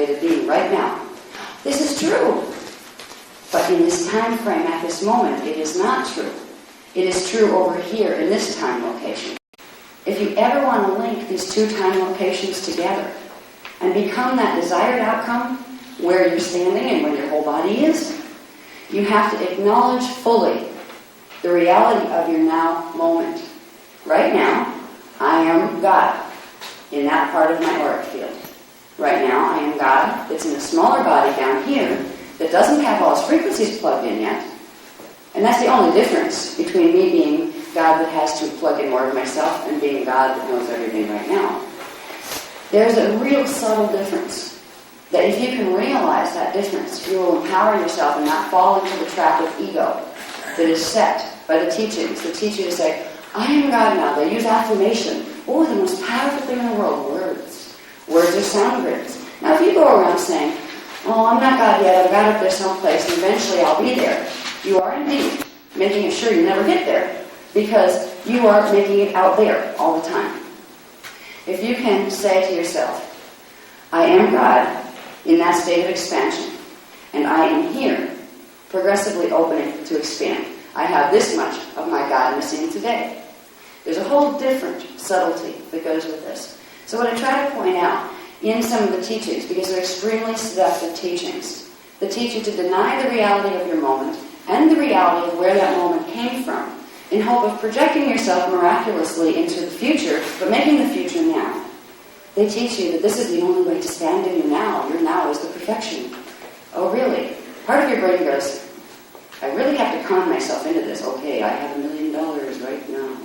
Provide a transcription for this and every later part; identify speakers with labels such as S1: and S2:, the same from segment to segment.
S1: isolated being right now. This is true. But in this time frame, at this moment, it is not true. It is true over here in this time location. If you ever want to link these two time locations together and become that desired outcome where you're standing and where your whole body is, you have to acknowledge fully the reality of your now moment. Right now, I am God in that part of my auric field. Right now, I am God that's in a smaller body down here that doesn't have all its frequencies plugged in yet. And that's the only difference between me being God that has to plug in more of myself and being God that knows everything right now. There's a real subtle difference that if you can realize that difference, you will empower yourself and not fall into the trap of ego that is set by the teachings. The teach you to say, I am God now. They use affirmation. Oh, the most powerful thing in the world, words. Words are sound grids. Now, if you go around saying, oh, I'm not God yet, I've got up there someplace, and eventually I'll be there, you are indeed making it sure you never get there, because you are making it out there all the time. If you can say to yourself, I am God in that state of expansion, and I am here, progressively opening to expand. I have this much of my godness in today. There's a whole different subtlety that goes with this. So what I try to point out in some of the teachings, because they're extremely seductive teachings, that teach you to deny the reality of your moment and the reality of where that moment came from, in hope of projecting yourself miraculously into the future, but making the future now. They teach you that this is the only way to stand in your now. Your now is the perfection. Oh, really? Part of your brain goes, I really have to con myself into this. Okay, I have $1 million right now.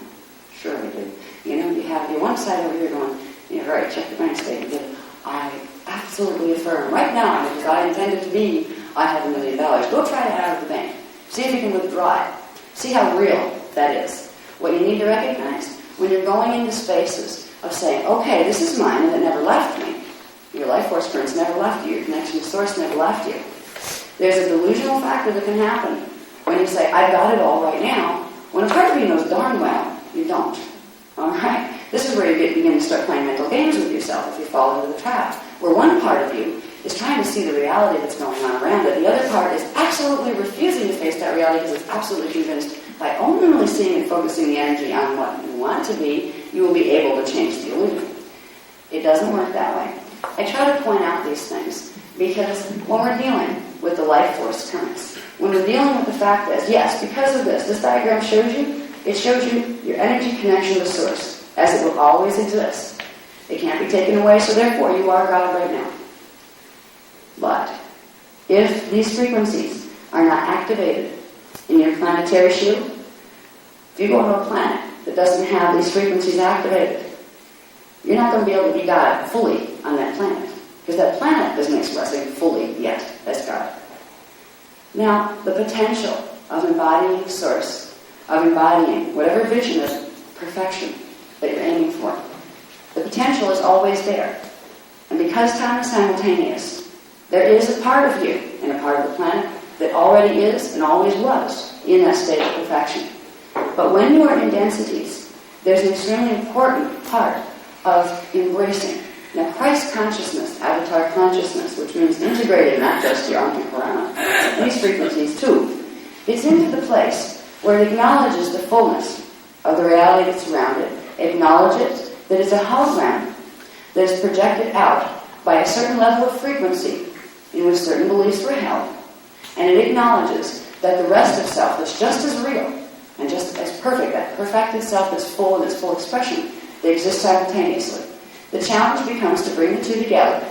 S1: Sure I do. You know, you have your one side over here going, yeah, right, check the bank statement. I absolutely affirm right now, because I intended to be, I have $1 million. Go try it out of the bank. See if you can withdraw it. See how real that is. What you need to recognize when you're going into spaces of saying, okay, this is mine and it never left me. Your life force currents never left you. Your connection to source never left you. There's a delusional factor that can happen when you say, I've got it all right now, when a part of you knows darn well you don't. All right? This is where you begin to start playing mental games with yourself if you fall into the trap, where one part of you is trying to see the reality that's going on around it. The other part is absolutely refusing to face that reality because it's absolutely convinced by only seeing and focusing the energy on what you want to be, you will be able to change the illusion. It doesn't work that way. I try to point out these things because when we're dealing with the life force currents, when we're dealing with the fact that, yes, because of this diagram shows you, it shows you your energy connection to source, as it will always exist. It can't be taken away, so therefore you are God right now. But if these frequencies are not activated in your planetary shield, if you go to a planet that doesn't have these frequencies activated, you're not going to be able to be God fully on that planet, because that planet isn't expressing fully yet as God. Now, the potential of embodying source, of embodying whatever vision of perfection that you're aiming for, the potential is always there. And because time is simultaneous, there is a part of you and a part of the planet that already is and always was in that state of perfection. But when you are in densities, there's an extremely important part of embracing. Now, Christ consciousness, avatar consciousness, which means integrating not just your Kathara, these frequencies too, it's into the place where it acknowledges the fullness of the reality that's around it, acknowledges that it's a hologram that is projected out by a certain level of frequency in which certain beliefs were held, and it acknowledges that the rest of self is just as real and just as perfect, that perfected self is full in its full expression. They exist simultaneously. The challenge becomes to bring the two together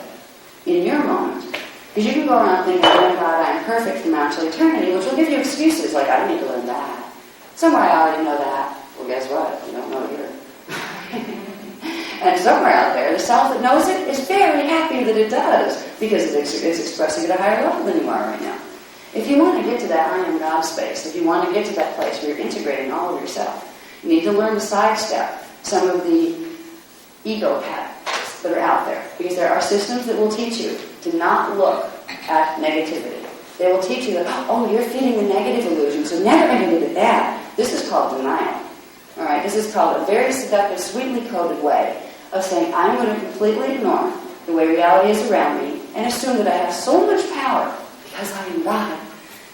S1: in your moment. Because you can go around thinking, oh my God, I'm perfect from now until eternity, which will give you excuses like, I need to learn that. Somewhere I already know that. Well, guess what? You don't know it either. And somewhere out there, the self that knows it is very happy that it does, because it's expressing at a higher level than you are right now. If you want to get to that I am God space, if you want to get to that place where you're integrating all of yourself, you need to learn to sidestep some of the ego paths that are out there. Because there are systems that will teach you to not look at negativity. They will teach you that, oh, you're feeding the negative illusion, so never ever look at that. This is called denial. All right, this is called a very seductive, sweetly coded way of saying, I'm going to completely ignore the way reality is around me and assume that I have so much power, because I am God,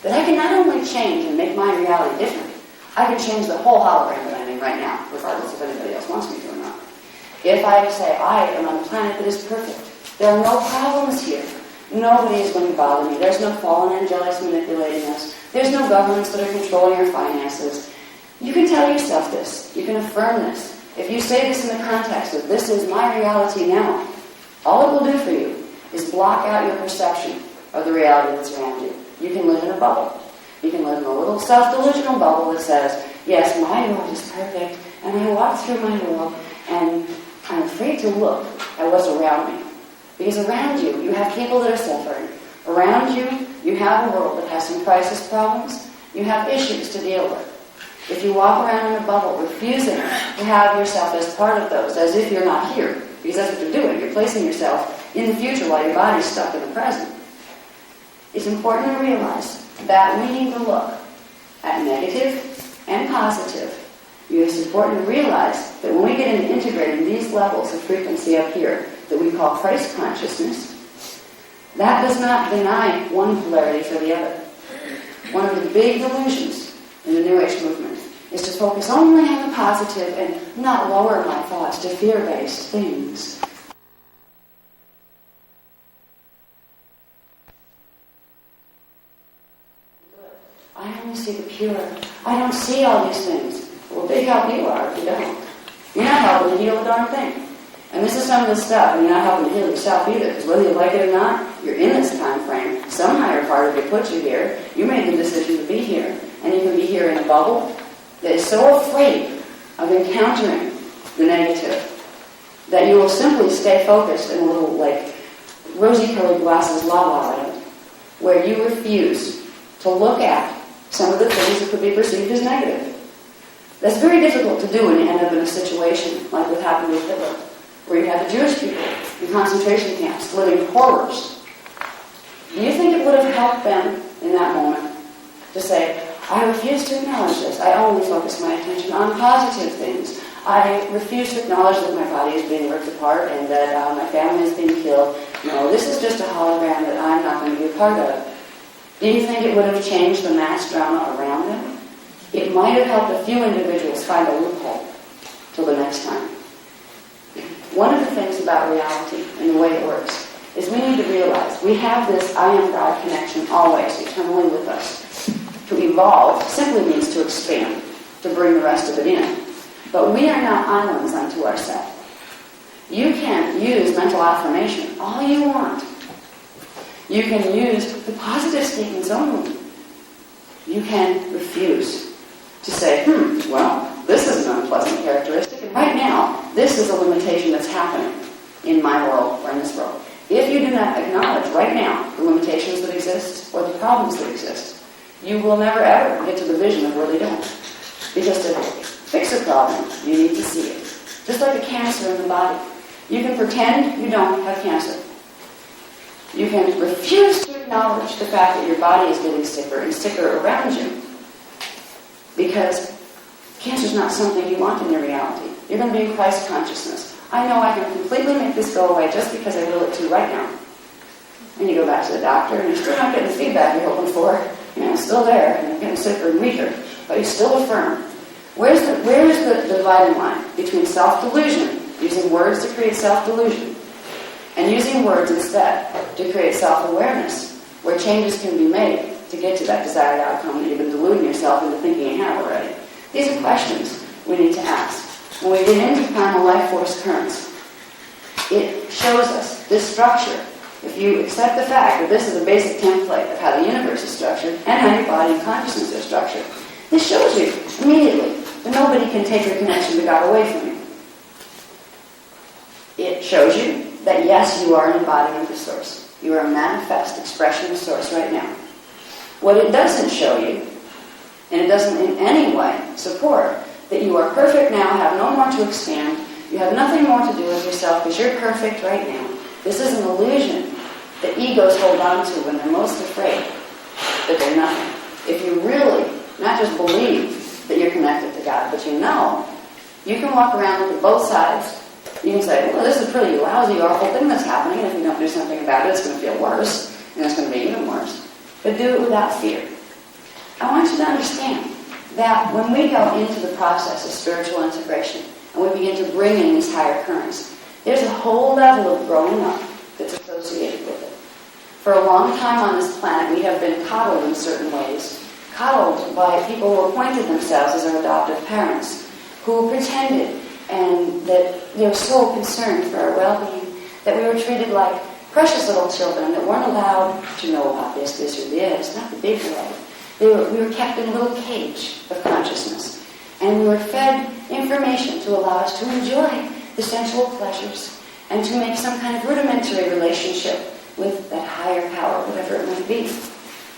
S1: that I can not only change and make my reality different, I can change the whole hologram that I'm in right now, regardless if anybody else wants me to or not. If I say I am on a planet that is perfect, there are no problems here. Nobody is going to bother me. There's no fallen angelics manipulating us. There's no governments that are controlling our finances. You can tell yourself this. You can affirm this. If you say this in the context of this is my reality now, all it will do for you is block out your perception of the reality that's around you. You can live in a bubble. You can live in a little self-delusional bubble that says, yes, my world is perfect, and I walk through my world, and I'm afraid to look at what's around me. Because around you, you have people that are suffering. Around you, you have a world that has some crisis problems. You have issues to deal with. If you walk around in a bubble, refusing to have yourself as part of those, as if you're not here, because that's what you're doing. You're placing yourself in the future while your body's stuck in the present. It's important to realize that we need to look at negative and positive. It's important to realize that when we get into integrating these levels of frequency up here, that we call Christ consciousness, that does not deny one polarity for the other. One of the big delusions in the New Age movement is to focus only on the positive and not lower my thoughts to fear-based things. I only see the pure. I don't see all these things. Well, big help you are if you don't. You're not helping to heal a darn thing. And this is some of the stuff, and you're not helping to heal yourself either, because whether you like it or not, you're in this time frame. Some higher part of you put you here. You made the decision to be here. And you can be here in a bubble that is so afraid of encountering the negative that you will simply stay focused in a little, like, rosy-colored glasses la-la land, where you refuse to look at some of the things that could be perceived as negative. That's very difficult to do when you end up in a situation like what happened with Hitler, where you had the Jewish people in concentration camps living horrors. Do you think it would have helped them in that moment to say, I refuse to acknowledge this. I only focus my attention on positive things. I refuse to acknowledge that my body is being ripped apart and that my family is being killed. No, this is just a hologram that I'm not going to be a part of. Do you think it would have changed the mass drama around them? It might have helped a few individuals find a loophole till the next time. One of the things about reality and the way it works is we need to realize we have this I am God connection always, eternally with us. To evolve simply means to expand, to bring the rest of it in. But we are not islands unto ourselves. You can use mental affirmation all you want. You can use the positive statements only. You can refuse to say, well, this is an unpleasant characteristic, and right now, this is a limitation that's happening in my world or in this world. If you do not acknowledge right now the limitations that exist or the problems that exist, you will never ever get to the vision of really doing. Because to fix a problem, you need to see it. Just like a cancer in the body. You can pretend you don't have cancer. You can refuse to acknowledge the fact that your body is getting sicker and sicker around you. Because cancer is not something you want in your reality. You're going to be in Christ consciousness. I know I can completely make this go away just because I will it to right now. And you go back to the doctor and you're still not getting the feedback you're hoping for. It's still there, and you're getting sicker and weaker. But you still affirm. Where is the dividing line between self-delusion, using words to create self-delusion, and using words instead to create self-awareness, where changes can be made to get to that desired outcome that you've been deluding yourself into thinking you have already? These are questions we need to ask. When we get into primal life force currents, it shows us this structure. If you accept the fact that this is a basic template of how the universe is structured and how your body and consciousness are structured, this shows you immediately that nobody can take your connection to God away from you. It shows you that yes, you are an embodiment of Source. You are a manifest expression of Source right now. What it doesn't show you, and it doesn't in any way support, that you are perfect now, have no more to expand, you have nothing more to do with yourself because you're perfect right now. This is an illusion that egos hold on to when they're most afraid that they're nothing. If you really not just believe that you're connected to God, but you know, you can walk around with both sides You can say, well, this is a pretty lousy, awful thing that's happening, and if we don't do something about it, it's going to feel worse, and it's going to be even worse. But do it without fear. I want you to understand that when we go into the process of spiritual integration, and we begin to bring in these higher currents, there's a whole level of growing up that's associated with it. For a long time on this planet, we have been coddled in certain ways. Coddled by people who appointed themselves as our adoptive parents, who pretended and that they were so concerned for our well-being that we were treated like precious little children that weren't allowed to know about this or this, not the big world. We were kept in a little cage of consciousness, and we were fed information to allow us to enjoy the sensual pleasures and to make some kind of rudimentary relationship with that higher power, whatever it might be.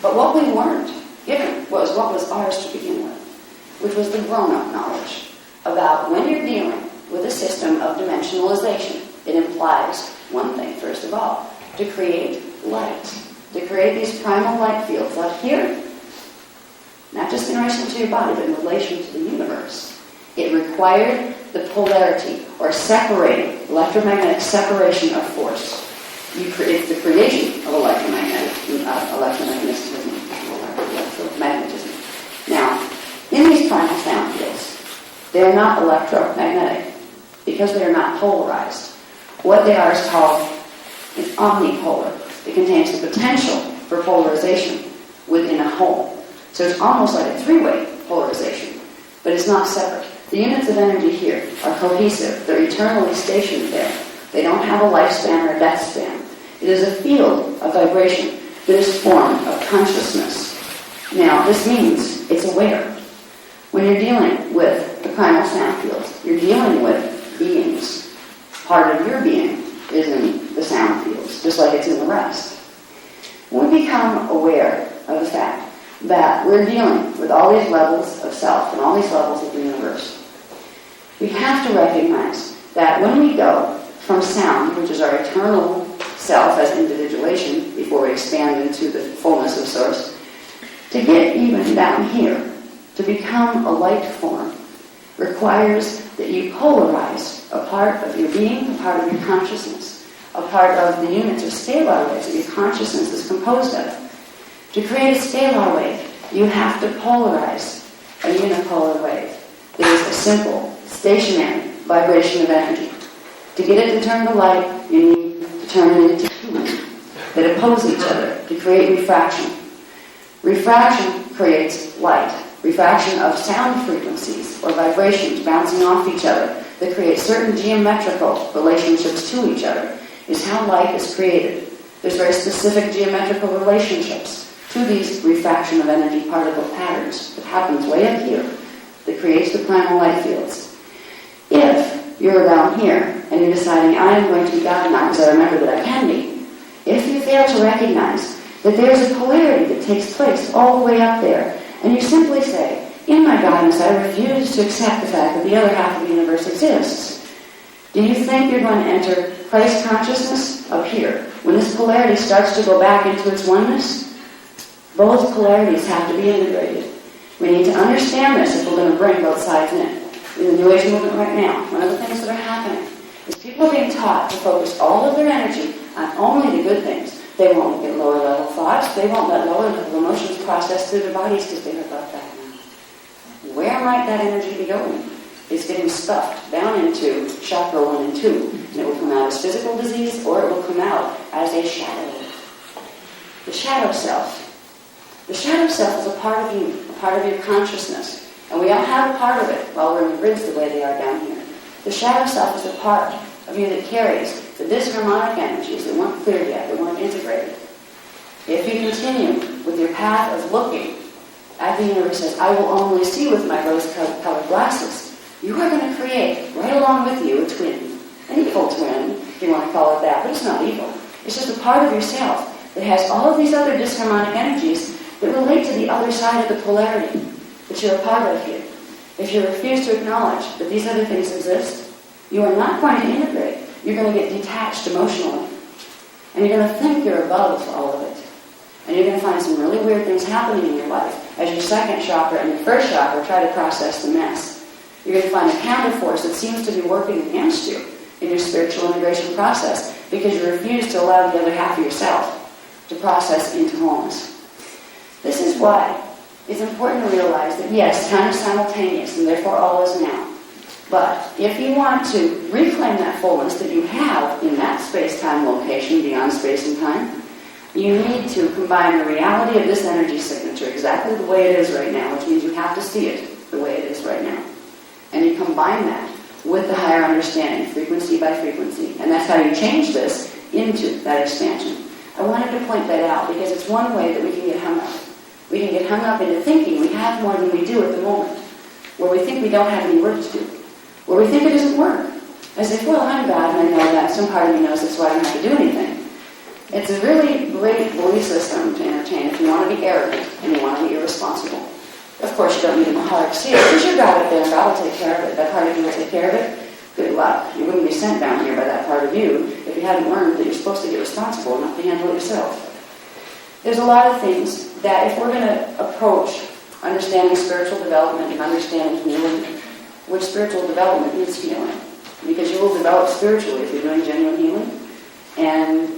S1: But what we weren't given was what was ours to begin with, which was the grown-up knowledge about when you're dealing with a system of dimensionalization. It implies one thing, first of all, to create light, to create these primal light fields out here, not just in relation to your body, but in relation to the universe. It required the polarity, or separating, electromagnetic separation of force. It's the creation of electromagnetism. Now, in these primal sound fields, they are not electromagnetic because they are not polarized. What they are is called an omnipolar. It contains the potential for polarization within a whole. So it's almost like a three-way polarization, but it's not separate. The units of energy here are cohesive. They're eternally stationed there. They don't have a lifespan or a death span. It is a field of vibration that is formed of consciousness. Now, this means it's aware. When you're dealing with the primal sound fields, you're dealing with beings. Part of your being is in the sound fields, just like it's in the rest. When we become aware of the fact that we're dealing with all these levels of self and all these levels of the universe, we have to recognize that when we go from sound, which is our eternal self as individuation, before we expand into the fullness of Source, to get even down here, to become a light form, requires that you polarize a part of your being, a part of your consciousness, a part of the units or scalar waves that your consciousness is composed of. To create a scalar wave, you have to polarize a unipolar wave. There is a simple, stationary vibration of energy. To get it to turn to light, you need to turn it into two that oppose each other to create refraction. Refraction creates light. Refraction of sound frequencies or vibrations bouncing off each other that create certain geometrical relationships to each other is how light is created. There's very specific geometrical relationships to these refraction of energy particle patterns that happens way up here that creates the primal light fields. If you're down here and you're deciding, I am going to be God now because I remember that I can be, if you fail to recognize that there's a polarity that takes place all the way up there, and you simply say, in my guidance, I refuse to accept the fact that the other half of the universe exists. Do you think you're going to enter Christ consciousness up here? When this polarity starts to go back into its oneness, both polarities have to be integrated. We need to understand this if we're going to bring both sides in. In the New Age movement right now, one of the things that are happening is people are being taught to focus all of their energy on only the good things. They won't get lower level thoughts. They won't let lower level emotions process through their bodies because they are about that now. Where might that energy be going? It's getting stuffed down into chakra 1 and 2. And it will come out as physical disease or it will come out as a shadow. The shadow self. The shadow self is a part of you, a part of your consciousness. And we all have a part of it while we're in the grids the way they are down here. The shadow self is a part of you that carries the disharmonic energies that weren't cleared yet, that weren't integrated. If you continue with your path of looking at the universe as I will only see with my rose-colored glasses, you are going to create, right along with you, a twin. An evil twin, if you want to call it that, but it's not evil. It's just a part of yourself that has all of these other disharmonic energies that relate to the other side of the polarity that you're a part of here. If you refuse to acknowledge that these other things exist, you are not going to integrate. You're going to get detached emotionally. And you're going to think you're above all of it. And you're going to find some really weird things happening in your life as your second chakra and your first chakra try to process the mess. You're going to find a counterforce that seems to be working against you in your spiritual integration process because you refuse to allow the other half of yourself to process into wholeness. This is why it's important to realize that yes, time is simultaneous and therefore all is now. But if you want to reclaim that fullness that you have in that space-time location beyond space and time, you need to combine the reality of this energy signature exactly the way it is right now, which means you have to see it the way it is right now. And you combine that with the higher understanding, frequency by frequency. And that's how you change this into that expansion. I wanted to point that out because it's one way that we can get hung up. We can get hung up into thinking we have more than we do at the moment, where we think we don't have any work to do, where we think it doesn't work. As if, well, I'm God and I know that. Some part of me knows it, so I don't have to do anything. It's a really great belief system to entertain if you want to be arrogant and you want to be irresponsible. Of course, you don't need a Mahara to see it, because you're God up there and God will take care of it. That part of you will take care of it. Good luck. You wouldn't be sent down here by that part of you if you hadn't learned that you're supposed to get responsible enough to handle it yourself. There's a lot of things that if we're going to approach understanding spiritual development and understanding healing, which spiritual development is healing, because you will develop spiritually if you're doing genuine healing, and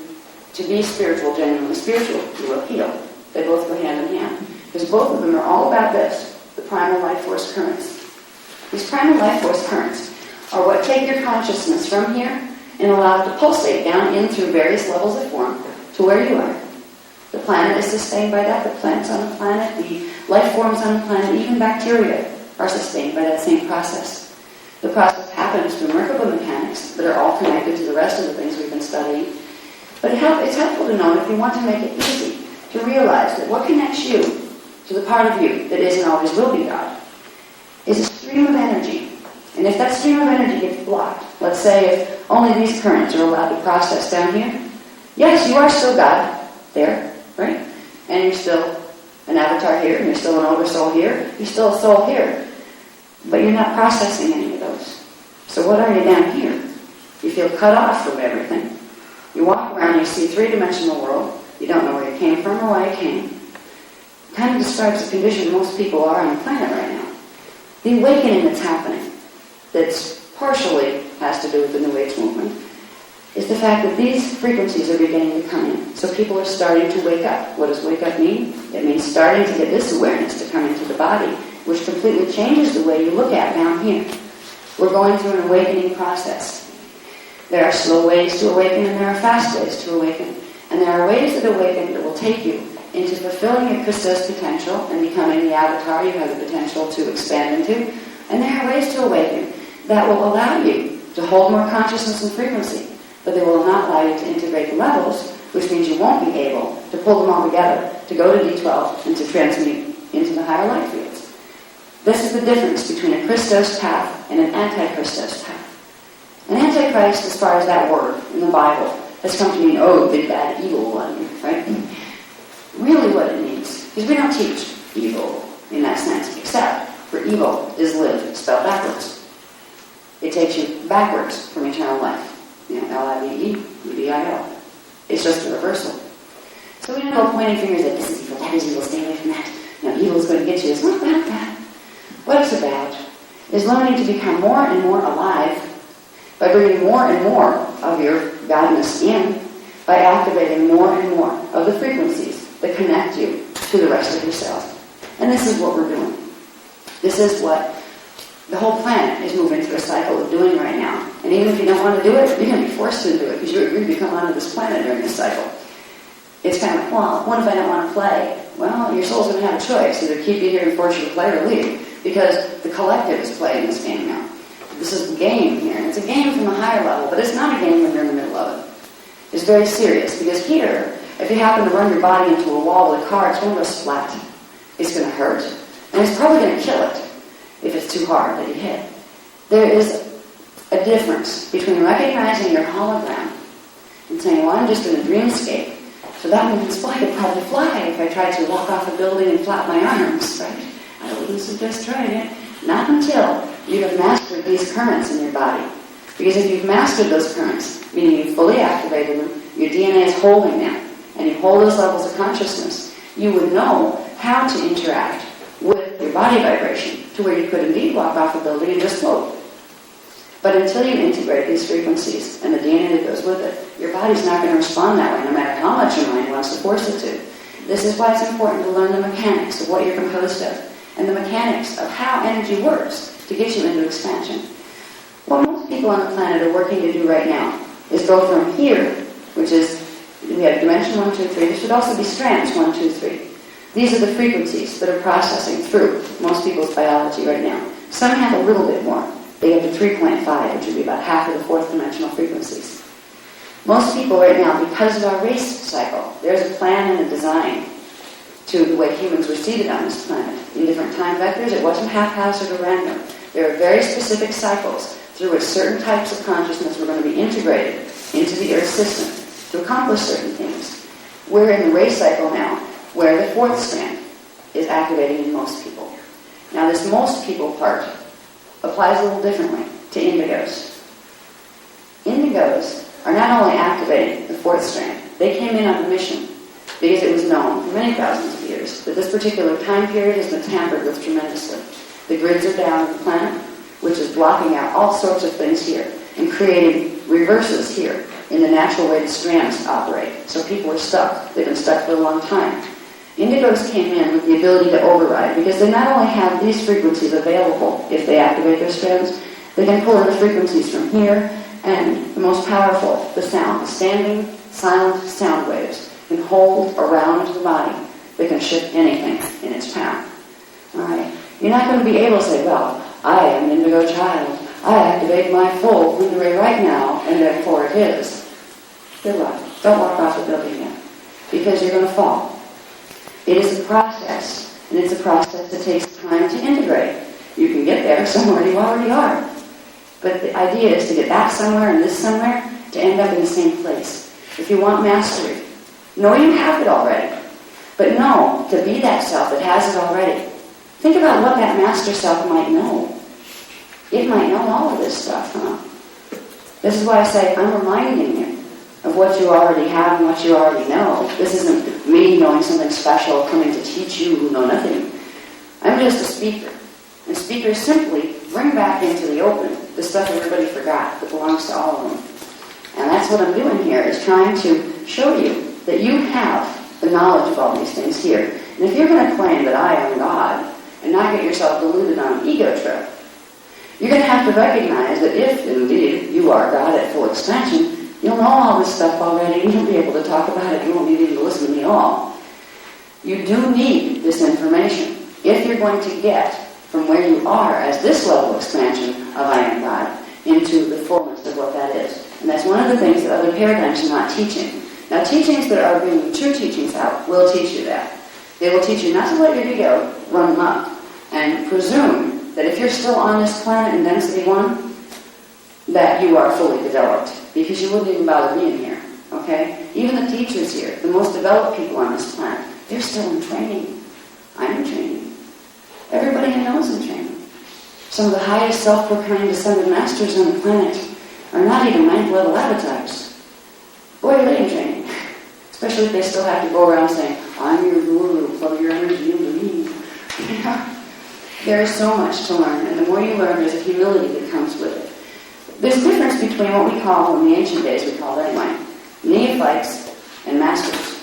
S1: to be spiritual, genuinely spiritual, you will heal. They both go hand in hand, because both of them are all about this, the primal life force currents. These primal life force currents are what take your consciousness from here and allow it to pulsate down in through various levels of form to where you are. The planet is sustained by that, the plants on the planet, the life forms on the planet, even bacteria are sustained by that same process. The process happens through Merkaba mechanics that are all connected to the rest of the things we've been studying. But it's helpful to know, if you want to make it easy, to realize that what connects you to the part of you that is and always will be God is a stream of energy. And if that stream of energy gets blocked, let's say if only these currents are allowed to process down here, yes, you are still God there, right? And you're still an avatar here, and you're still an oversoul here, you're still a soul here. But you're not processing any of those. So what are you down here? You feel cut off from everything. You walk around, you see a three-dimensional world, you don't know where you came from or why you came. It kind of describes the condition most people are on the planet right now. The awakening that's happening, that's partially has to do with the New Age movement, is the fact that these frequencies are beginning to come in. So people are starting to wake up. What does wake up mean? It means starting to get this awareness to come into the body, which completely changes the way you look at down here. We're going through an awakening process. There are slow ways to awaken and there are fast ways to awaken. And there are ways that awaken that will take you into fulfilling your Christos potential and becoming the avatar you have the potential to expand into. And there are ways to awaken that will allow you to hold more consciousness and frequency, but they will not allow you to integrate the levels, which means you won't be able to pull them all together, to go to D12 and to transmute into the higher light fields. This is the difference between a Christos path and an anti-Christos path. An antichrist, as far as that word in the Bible, has come to mean, oh, big bad evil one, right? Really what it means, because we don't teach evil in that sense, except for evil is live, spelled backwards. It takes you backwards from eternal life. L-I-V-E-U-D-I-L. It's just a reversal. So we don't go pointing fingers at this is evil, that is evil, stay away from that. Evil is going to get you. It's not about that. What it's about is learning to become more and more alive by bringing more and more of your godness in, by activating more and more of the frequencies that connect you to the rest of yourself. And this is what we're doing. This is what the whole planet is moving through a cycle of doing right now. And even if you don't want to do it, you're going to be forced to do it because you're agreed to come onto this planet during this cycle. It's kind of, well, what if I don't want to play? Well, your soul's going to have a choice. Either keep you here and force you to play or leave, because the collective is playing this game now. This is the game here, and it's a game from a higher level, but it's not a game when you're in the middle of it. It's very serious, because here, if you happen to run your body into a wall with a car, it's going to go splat. It's going to hurt, and it's probably going to kill it if it's too hard that you hit. There is a difference between recognizing your hologram and saying, well, I'm just in a dreamscape, so that means, well, I could probably fly if I tried to walk off a building and flap my arms, right? I wouldn't suggest trying it. Not until you have mastered these currents in your body. Because if you've mastered those currents, meaning you've fully activated them, your DNA is holding them, and you hold those levels of consciousness, you would know how to interact with your body vibration to where you could indeed walk off a building and just float. But until you integrate these frequencies and the DNA that goes with it, your body's not going to respond that way, no matter how much your mind wants to force it to. This is why it's important to learn the mechanics of what you're composed of, and the mechanics of how energy works to get you into expansion. What most people on the planet are working to do right now is go from here, which is, we have dimension 1, 2, 3. This would also be strands 1, 2, 3. These are the frequencies that are processing through most people's biology right now. Some have a little bit more. They get to 3.5, which would be about half of the fourth dimensional frequencies. Most people right now, because of our race cycle, there's a plan and a design to the way humans were seated on this planet. In different time vectors, it wasn't haphazard or random. There are very specific cycles through which certain types of consciousness were going to be integrated into the Earth system to accomplish certain things. We're in the race cycle now, where the fourth strand is activating in most people. Now, this most people part applies a little differently to indigos. Indigos are not only activating the fourth strand, they came in on a mission because it was known for many thousands of years that this particular time period has been tampered with tremendously. The grids are down on the planet, which is blocking out all sorts of things here and creating reverses here in the natural way the strands operate. So people are stuck. They've been stuck for a long time. Indigos came in with the ability to override because they not only have these frequencies available if they activate their strands, they can pull in the frequencies from here, and the most powerful, the sound, the standing, silent sound waves can hold around the body. They can shift anything in its path. All right? You're not going to be able to say, well, I am an indigo child. I activate my full lunar ray right now, and therefore it is. Good luck. Don't walk off the building yet, because you're going to fall. It is a process, and it's a process that takes time to integrate. You can get there somewhere you already are. But the idea is to get that somewhere and this somewhere to end up in the same place. If you want mastery, know you have it already. But know to be that self that has it already. Think about what that master self might know. It might know all of this stuff, huh? This is why I say I'm reminding you of what you already have and what you already know. This isn't me knowing something special coming to teach you who know nothing. I'm just a speaker. And speakers simply bring back into the open the stuff everybody forgot that belongs to all of them. And that's what I'm doing here, is trying to show you that you have the knowledge of all these things here. And if you're going to claim that I am God and not get yourself deluded on an ego trip, you're going to have to recognize that if, indeed, you are God at full expansion, you'll know all this stuff already, and you'll be able to talk about it. You won't need even to listen to me at all. You do need this information if you're going to get from where you are as this level of expansion of I am God into the fullness of what that is. And that's one of the things that other paradigms are not teaching. Now, teachings that are bringing true teachings out will teach you that. They will teach you not to let your ego run amok and presume that if you're still on this planet in density 1, that you are fully developed, because you wouldn't even bother being here, okay? Even the teachers here, the most developed people on this planet, they're still in training. I'm in training. Everybody I know is in training. Some of the highest self-proclaimed descended masters on the planet are not even 9th level avatars. Boy, are they in training. Especially if they still have to go around saying, I'm your guru, plug your energy into me. There is so much to learn, and the more you learn, there's a humility that comes with it. There's a difference between what we call, in the ancient days we called anyway, neophytes and masters.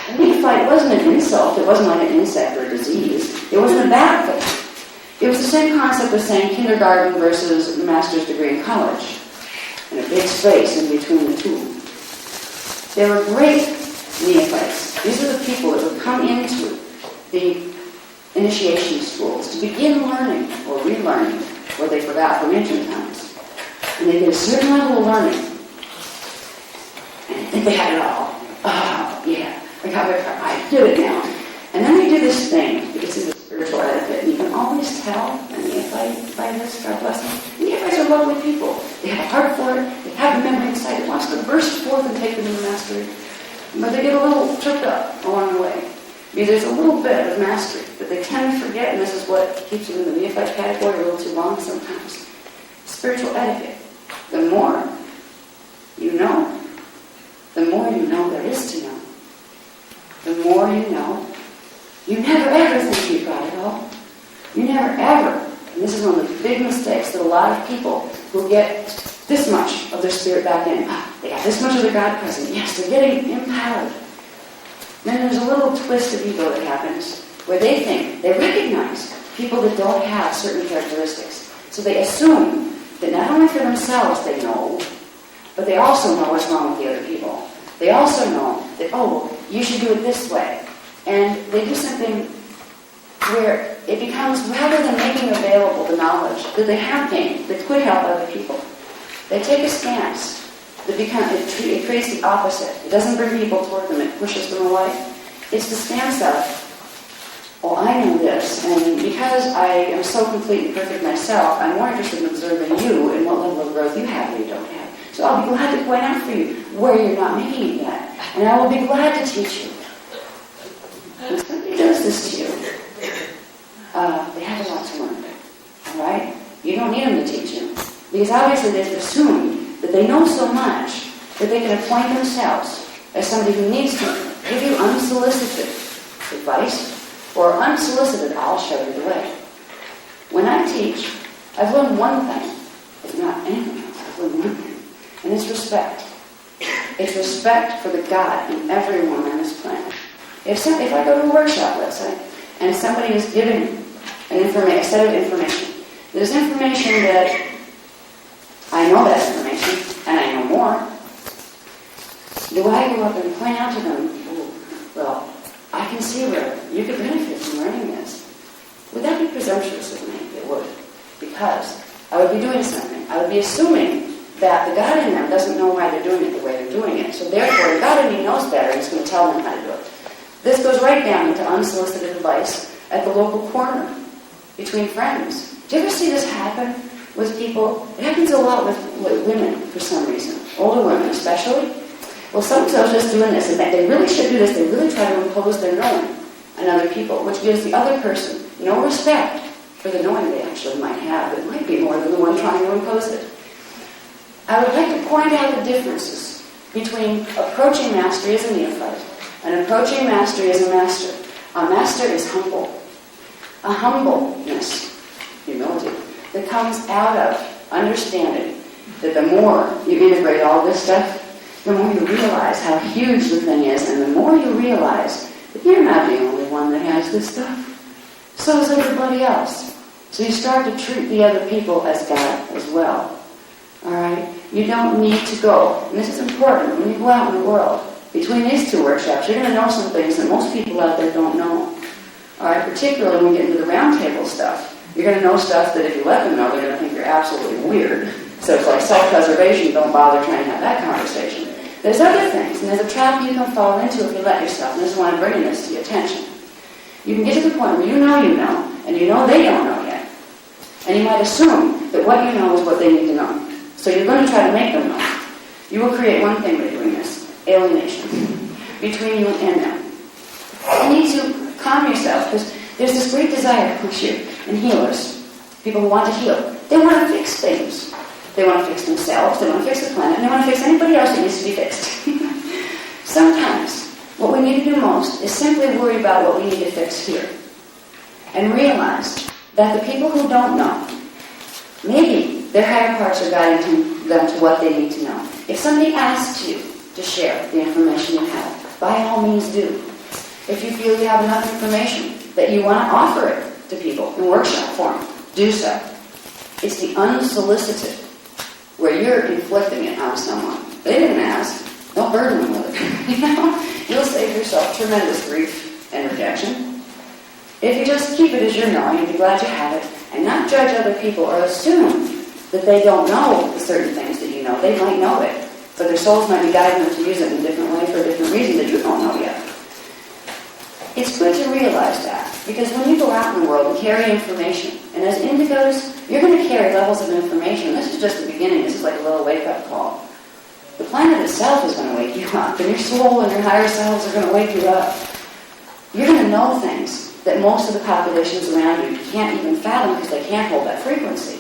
S1: A neophyte wasn't an insult. It wasn't like an insect or a disease. It wasn't a bad thing. It was the same concept as saying kindergarten versus master's degree in college, and a big space in between the two. They were great neophytes. These are the people that would come into the initiation schools to begin learning or relearning what they forgot from ancient times. And they get a certain level of learning, and they think they had it all. Oh, yeah. I do it now. And then they do this thing, because it's a spiritual etiquette, and you can always tell a neophyte by this, God bless them. Neophytes are lovely people. They have a heart for it, they have the memory inside, it wants to burst forth and take them into mastery. But they get a little tripped up along the way. Because there's a little bit of mastery that they tend to forget, and this is what keeps them in the neophyte category a little too long sometimes. Spiritual etiquette. The more you know, the more you know there is to know. The more you know, you never ever think you've got it all. You never ever And this is one of the big mistakes that a lot of people who get this much of their spirit back in, they got this much of their God present, yes, they're getting empowered. Then there's a little twist of ego that happens where they think, they recognize people that don't have certain characteristics. So they assume that not only for themselves they know, but they also know what's wrong with the other people. They also know that, oh, you should do it this way. And they do something where it becomes, rather than making available the knowledge that they have gained, that could help other people, they take a stance that it creates the opposite. It doesn't bring people toward them, it pushes them away. It's the stance of, oh, I know this, and because I am so complete and perfect myself, I'm more interested in observing you and what level of growth you have or you don't have. So I'll be glad to point out for you where you're not making it yet, and I will be glad to teach you. When somebody does this to you, they have a lot to learn. All right? You don't need them to teach you. Because obviously they've assumed that they know so much that they can appoint themselves as somebody who needs to give you unsolicited advice or unsolicited, I'll show you the way. When I teach, I've learned one thing, if not anything else, I've learned one thing, and it's respect. It's respect for the God in everyone on this planet. If I go to a workshop, let's say, and somebody is giving a set of information, there's information that I know that information, and I know more. Do I go up and point out to them, well, I can see where you could benefit from learning this? Would that be presumptuous of me? It would. Because I would be doing something. I would be assuming that the God in them doesn't know why they're doing it the way they're doing it. So therefore, the God in me knows better, and he's going to tell them how to do it. This goes right down into unsolicited advice at the local corner between friends. Do you ever see this happen with people? It happens a lot with women for some reason, older women especially. Well, sometimes I was just doing this, and they really should do this. They really try to impose their knowing on other people, which gives the other person no respect for the knowing they actually might have. It might be more than the one trying to impose it. I would like to point out the differences between approaching mastery as a neophyte and approaching mastery as a master. A master is humble. A humbleness, humility, that comes out of understanding that the more you integrate all this stuff, the more you realize how huge the thing is, and the more you realize that you're not the only one that has this stuff. So is everybody else. So you start to treat the other people as God as well. Alright? You don't need to go, and this is important, when you go out in the world, between these two workshops, you're going to know some things that most people out there don't know. Alright? Particularly when you get into the roundtable stuff. You're going to know stuff that if you let them know, they're going to think you're absolutely weird. So it's like self-preservation, don't bother trying to have that conversation. There's other things, and there's a trap you can fall into if you let yourself, and this is why I'm bringing this to your attention. You can get to the point where you know, and you know they don't know yet. And you might assume that what you know is what they need to know. So you're going to try to make them know. You will create one thing by doing this, alienation, between you and them. You need to calm yourself, because there's this great desire to push you, and healers, people who want to heal, they want to fix things. They want to fix themselves, they want to fix the planet, and they want to fix anybody else that needs to be fixed. Sometimes, what we need to do most is simply worry about what we need to fix here. And realize that the people who don't know, maybe their higher parts are guiding them to what they need to know. If somebody asks you to share the information you have, by all means do. If you feel you have enough information that you want to offer it to people in workshop form, do so. It's the unsolicited, where you're inflicting it on someone. They didn't ask. Don't burden them with it. You'll save yourself tremendous grief and rejection. If you just keep it as your knowing and be glad you have it, and not judge other people or assume that they don't know the certain things that you know. They might know it, but their souls might be guiding them to use it in a different way for a different reason that you don't know yet. It's good to realize that, because when you go out in the world and carry information, and as indigos, you're going to carry levels of information. This is just the beginning. This is like a little wake-up call. The planet itself is going to wake you up, and your soul and your higher selves are going to wake you up. You're going to know things that most of the populations around you can't even fathom because they can't hold that frequency.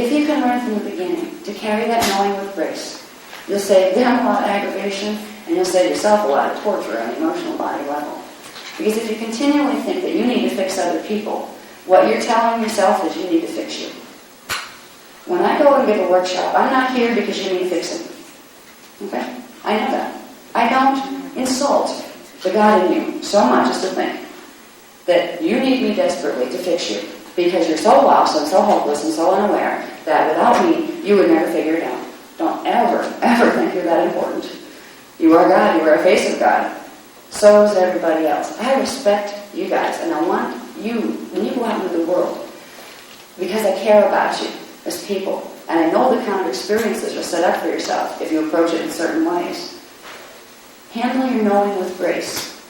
S1: If you can learn from the beginning to carry that knowing with grace, you'll save them a lot of aggravation, and you'll save yourself a lot of torture on the emotional body level. Because if you continually think that you need to fix other people, What you're telling yourself is you need to fix you. When I go and give a workshop, I'm not here because you need fixing. Okay? I know that. I don't insult the God in you so much as to think that you need me desperately to fix you because you're so lost and so hopeless and so unaware that without me, you would never figure it out. Don't ever, ever think you're that important. You are God. You are a face of God. So is everybody else. I respect you guys, and I want you, when you go out into the world, because I care about you as people, and I know the kind of experiences you'll set up for yourself if you approach it in certain ways. Handle your knowing with grace.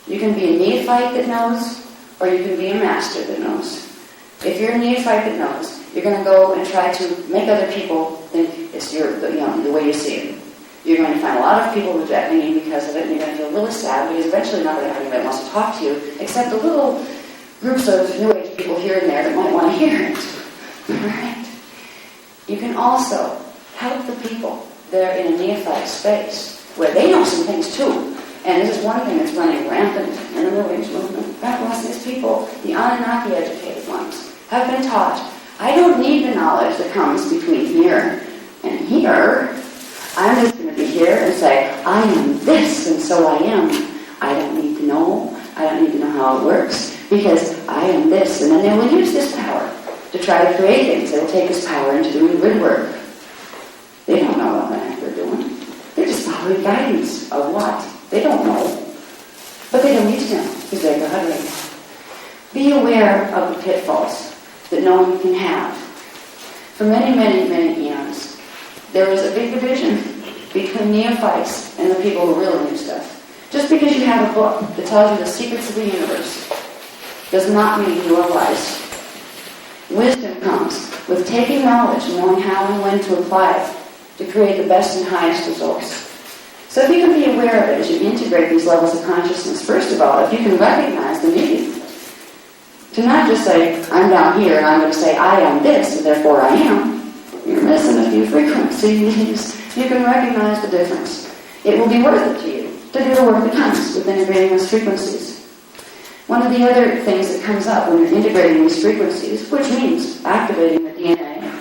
S1: You can be a neophyte that knows, or you can be a master that knows. If you're a neophyte that knows, you're going to go and try to make other people think it's the way you see it. You're going to find a lot of people rejecting you because of it, and you're going to feel really sad because eventually not going to have anybody wants to talk to you, except the little groups of New Age people here and there that might want to hear it. Right? You can also help the people that are in a neophyte space where they know some things too. And this is one thing that's running rampant in the New Age movement. God bless these people, the Anunnaki educated ones, have been taught, I don't need the knowledge that comes between here and here. I'm just going to be here and say, I am this, and so I am. I don't need to know. I don't need to know how it works, because I am this. And then they will use this power to try to create things. They will take this power into doing good work. They don't know what the heck they're doing. They're just following guidance of what? They don't know. But they don't need to know, because they're God right now. Be aware of the pitfalls that no one can have. For many, many, many eons, there was a big division between neophytes and the people who really knew stuff. Just because you have a book that tells you the secrets of the universe does not mean you are wise. Wisdom comes with taking knowledge and knowing how and when to apply it to create the best and highest results. So if you can be aware of it as you integrate these levels of consciousness, first of all, if you can recognize the need to not just say, I'm down here and I'm going to say, I am this, and therefore I am, you're missing a few frequencies. You can recognize the difference. It will be worth it to you to do the work that comes with integrating those frequencies. One of the other things that comes up when you're integrating these frequencies, which means activating the DNA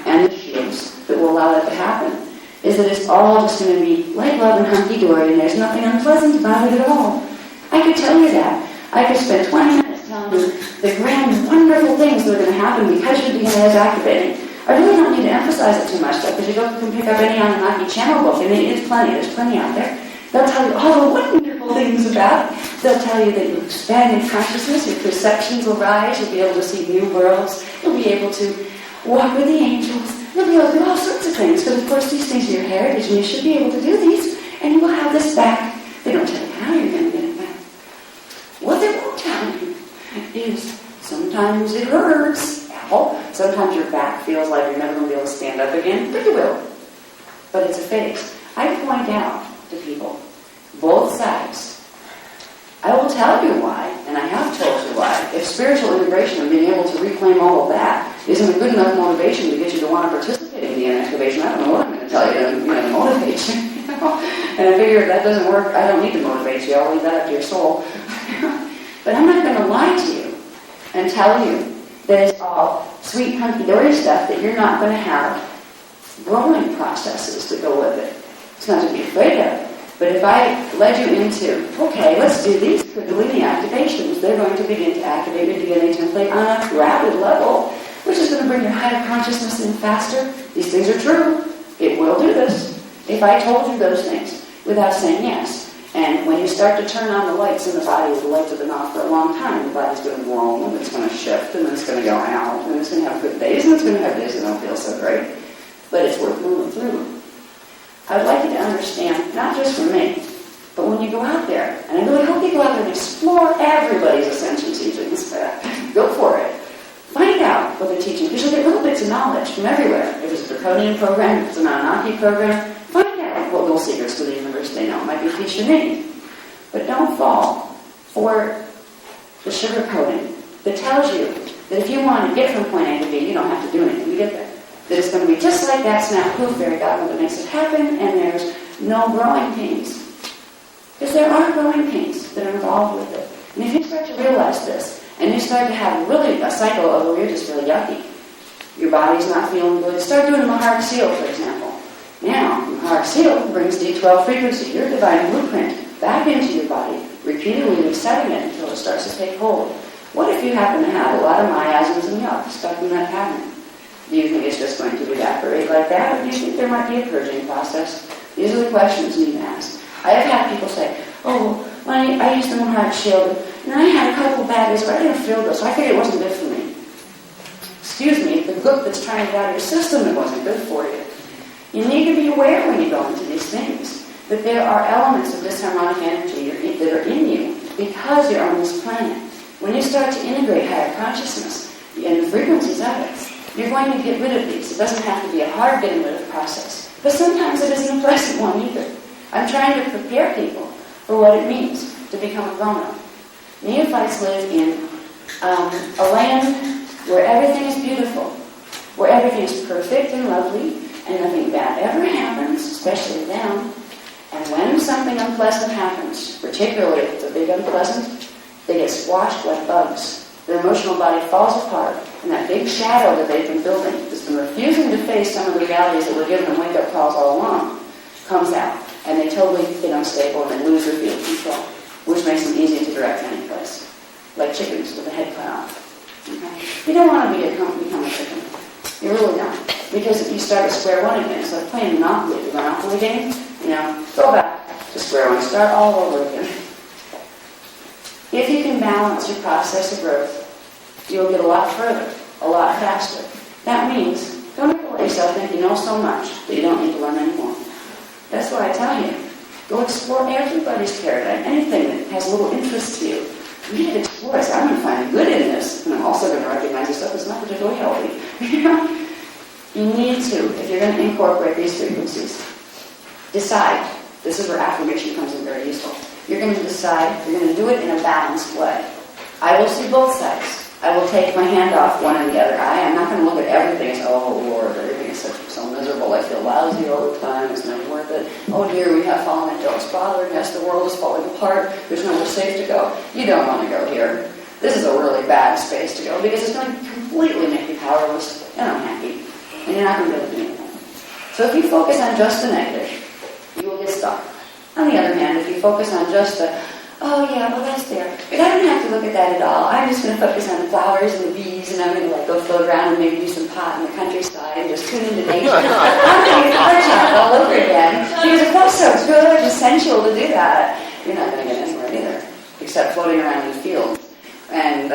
S1: and the shields that will allow that to happen, is that it's all just going to be light, love, and hunky-dory, and there's nothing unpleasant about it at all. I could tell you that. I could spend 20 minutes telling you the grand, wonderful things that are going to happen because your DNA is activating. I really don't need to emphasize it too much, though, because you go and pick up any Anunnaki channel book, and there's plenty out there. They'll tell you all the wonderful things about it. They'll tell you that you expand in consciousness, your perceptions will rise, you'll be able to see new worlds, you'll be able to walk with the angels, you'll be able to do all sorts of things, because of course these things are your heritage, and you should be able to do these, and you will have this back. They don't tell you how you're going to get it back. What they won't tell you is sometimes it hurts. Sometimes your back feels like you're never going to be able to stand up again, but you will. But it's a phase. I point out to people, both sides. I will tell you why, and I have told you why. If spiritual integration and being able to reclaim all of that isn't a good enough motivation to get you to want to participate in the activation, I don't know what I'm going to tell you to motivate you. And I figure if that doesn't work, I don't need to motivate you. I'll leave that up to your soul. But I'm not going to lie to you and tell you that it's all sweet, hunky-dory stuff that you're not going to have growing processes to go with it. It's not to be afraid of. But if I led you into, okay, let's do these Kundalini activations, they're going to begin to activate your DNA template on a rapid level, which is going to bring your higher consciousness in faster. These things are true. It will do this. If I told you those things without saying yes. And when you start to turn on the lights in the body, the lights have been off for a long time, the body's going to groan, and it's going to shift, and then it's going to go out, and it's going to have good days, and it's going to have days that don't feel so great. But it's worth moving through. I would like you to understand, not just for me, but when you go out there, and I really hope you go out there and explore everybody's ascension teachings. Go for it. Find out what they're teaching, because you'll get little bits of knowledge from everywhere. If it's a draconian program, if it's an Anunnaki program, find out what little secrets to the universe they know. It might be a piece you need. But don't fall for the sugar coating that tells you that if you want to get from point A to B, you don't have to do anything to get there. That it's going to be just like that snap poof fairy godmother that makes it happen, and there's no growing pains. Because there are growing pains that are involved with it. And if you start to realize this, and you start start to have really a cycle of where you're just really yucky. Your body's not feeling good. Start doing a heart seal, for example. Now, the heart seal brings D12 frequency, your divine blueprint, back into your body, repeatedly resetting it until it starts to take hold. What if you happen to have a lot of miasms and yuck stuck in that pattern? Do you think it's just going to evaporate like that, or do you think there might be a purging process? These are the questions you need to ask. I have had people say, oh, when I used the heart shield, and I had a couple of bad days where I didn't feel good, so I figured it wasn't good for me. Excuse me, the gook that's trying to get out of your system, it wasn't good for you. You need to be aware when you go into these things that there are elements of disharmonic energy that are in you because you're on this planet. When you start to integrate higher consciousness and the frequencies of it, you're going to get rid of these. It doesn't have to be a hard getting rid of process. But sometimes it isn't a pleasant one either. I'm trying to prepare people for what it means to become a grown-up. Neophytes live in a land where everything is beautiful, where everything is perfect and lovely, and nothing bad ever happens, especially them. And when something unpleasant happens, particularly if it's a big unpleasant, they get squashed like bugs. Their emotional body falls apart, and that big shadow that they've been building, that's been refusing to face some of the realities that were given them wake-up calls all along, comes out, and they totally get unstable and they lose their field of control, which makes them easy to direct any place, like chickens with a head cut off. Okay? You don't want to become a chicken. You really don't. Because if you start at square one again, it's like playing Monopoly. The Monopoly game, go back to square one, start all over again. If you can balance your process of growth, you'll get a lot further, a lot faster. That means don't let yourself think you know so much that you don't need to learn anymore. That's why I tell you, go explore everybody's paradigm, anything that has a little interest to you. You need to explore. Say, I'm going to find good in this, and I'm also going to recognize this stuff is not particularly healthy. You need to, if you're going to incorporate these frequencies, decide. This is where affirmation comes in very useful. You're going to decide, you're going to do it in a balanced way. I will see both sides. I will take my hand off one or the other eye. I'm not going to look at everything and say, oh Lord, everything is so miserable. I feel lousy all the time. It's never worth it. Oh dear, we have fallen into Joe's father. Yes, the world is falling apart. There's nowhere safe to go. You don't want to go here. This is a really bad space to go because it's going to completely make you powerless and unhappy. And you're not going to be able to do anything. So if you focus on just the negative, you will get stuck. On the other hand, if you focus on just the, oh yeah, well that's there, but I don't have to look at that at all. I'm just going to focus on the flowers and the bees, and I'm going to go float around and maybe do some pot in the countryside and just tune into nature. I'm going to get the all over again because it feels so good and sensual to do that. You're not going to get anywhere either, except floating around in the field and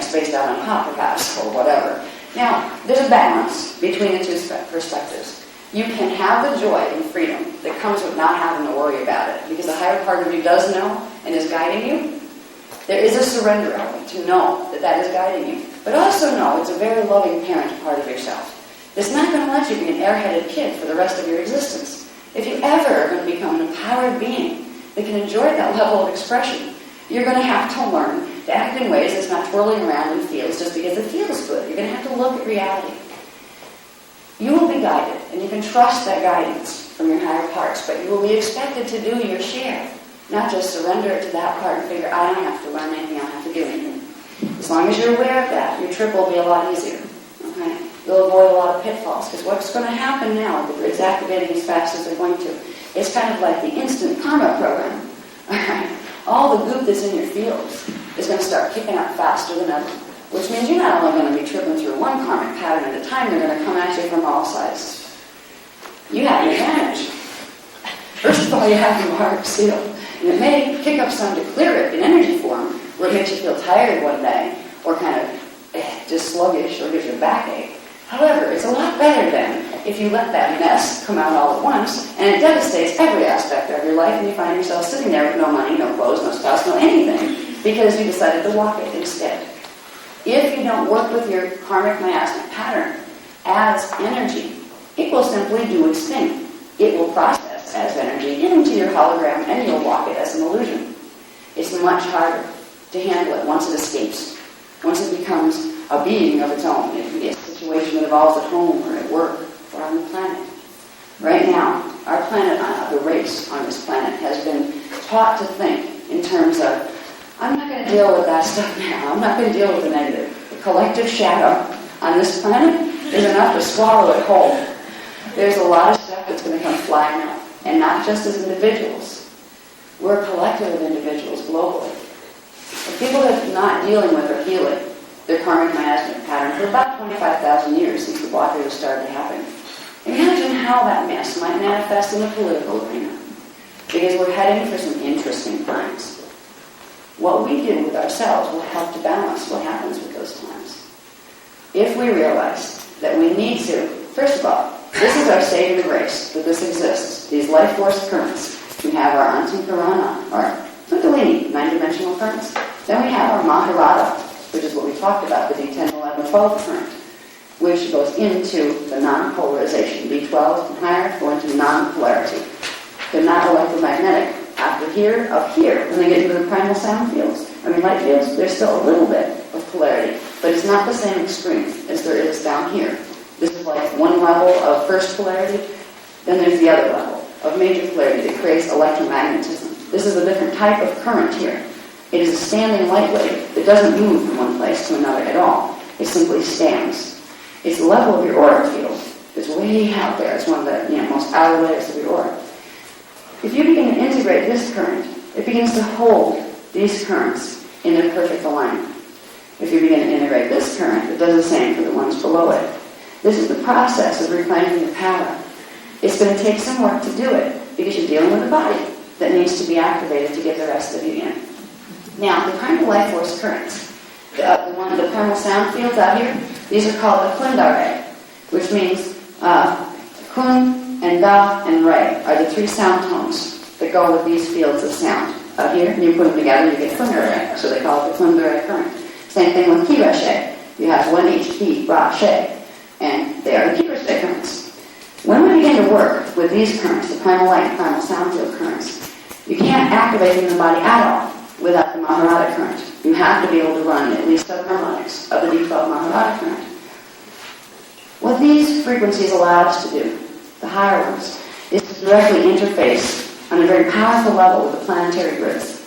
S1: spaced out on pot perhaps or whatever. Now, there's a balance between the two perspectives. You can have the joy and freedom that comes with not having to worry about it, because the higher part of you does know and is guiding you. There is a surrender element to know that that is guiding you, but also know it's a very loving parent part of yourself. It's not going to let you be an airheaded kid for the rest of your existence. If you ever are going to become an empowered being that can enjoy that level of expression, you're going to have to learn to act in ways that's not twirling around in fields just because it feels good. You're going to have to look at reality. You will be guided, and you can trust that guidance from your higher parts, but you will be expected to do your share, not just surrender it to that part and figure, I don't have to learn anything, I don't have to do anything. As long as you're aware of that, your trip will be a lot easier. Okay? You'll avoid a lot of pitfalls, because what's going to happen now, the grid's activating as fast as they're going to, it's kind of like the instant karma program. Okay? All the goop that's in your fields is going to start kicking up faster than ever. Which means you're not only going to be tripping through one karmic pattern at a time, they're going to come at you from all sides. You have an advantage. First of all, you have your heart sealed. And it may kick up some to clear it in energy form, where it makes you feel tired one day, or kind of just sluggish, or gives you a backache. However, it's a lot better than if you let that mess come out all at once, and it devastates every aspect of your life, and you find yourself sitting there with no money, no clothes, no spouse, no anything, because you decided to walk it instead. If you don't work with your karmic miasmic pattern as energy, it will simply do its thing. It will process as energy into your hologram, and you'll walk it as an illusion. It's much harder to handle it once it escapes, once it becomes a being of its own. It can be a situation that involves at home or at work or on the planet. Right now, our planet, the race on this planet, has been taught to think in terms of I'm not going to deal with that stuff now. I'm not going to deal with the negative. The collective shadow on this planet is enough to swallow it whole. There's a lot of stuff that's going to come flying up, and not just as individuals. We're a collective of individuals globally. If people are not dealing with or healing their karmic miasmic pattern for about 25,000 years since the blockade started to happen, imagine how that mess might manifest in the political arena. Because we're heading for some interesting times. What we do with ourselves will help to balance what happens with those times. If we realize that we need to, first of all, this is our state of the grace, that this exists, these life force currents. We have our Antikarana, our Kundalini, 9-dimensional currents. Then we have our Maharata, which is what we talked about, the D10, 11, 12 current, which goes into the non-polarization. D12 and higher go into non-polarity. They're not electromagnetic. After here, up here, when they get into the primal sound fields, light fields, there's still a little bit of polarity, but it's not the same extreme as there is down here. This is like one level of first polarity, then there's the other level of major polarity that creates electromagnetism. This is a different type of current here. It is a standing light wave that doesn't move from one place to another at all. It simply stands. It's the level of your aura field. It's way out there. It's one of the most outer layers of your aura. If you begin to integrate this current, it begins to hold these currents in their perfect alignment. If you begin to integrate this current, it does the same for the ones below it. This is the process of reclaiming your power. It's going to take some work to do it because you're dealing with a body that needs to be activated to get the rest of you in. Now, the primal life force currents, the primal sound fields out here, these are called the Kundare, which means Kun and Da and Re are the three sound tones that go with these fields of sound. Out here, and you put them together, you get Kundare, so they call it the Kundare current. Same thing with Ki-Reshe. You have one each Ki, Ra, She, and they are the Ki-Reshe currents. When we begin to work with these currents, the primal light and primal sound field currents, you can't activate them in the body at all without the Maharata current. You have to be able to run at least subharmonics of the D12 Maharata current. What these frequencies allow us to do, the higher ones, is to directly interface on a very powerful level with the planetary grids.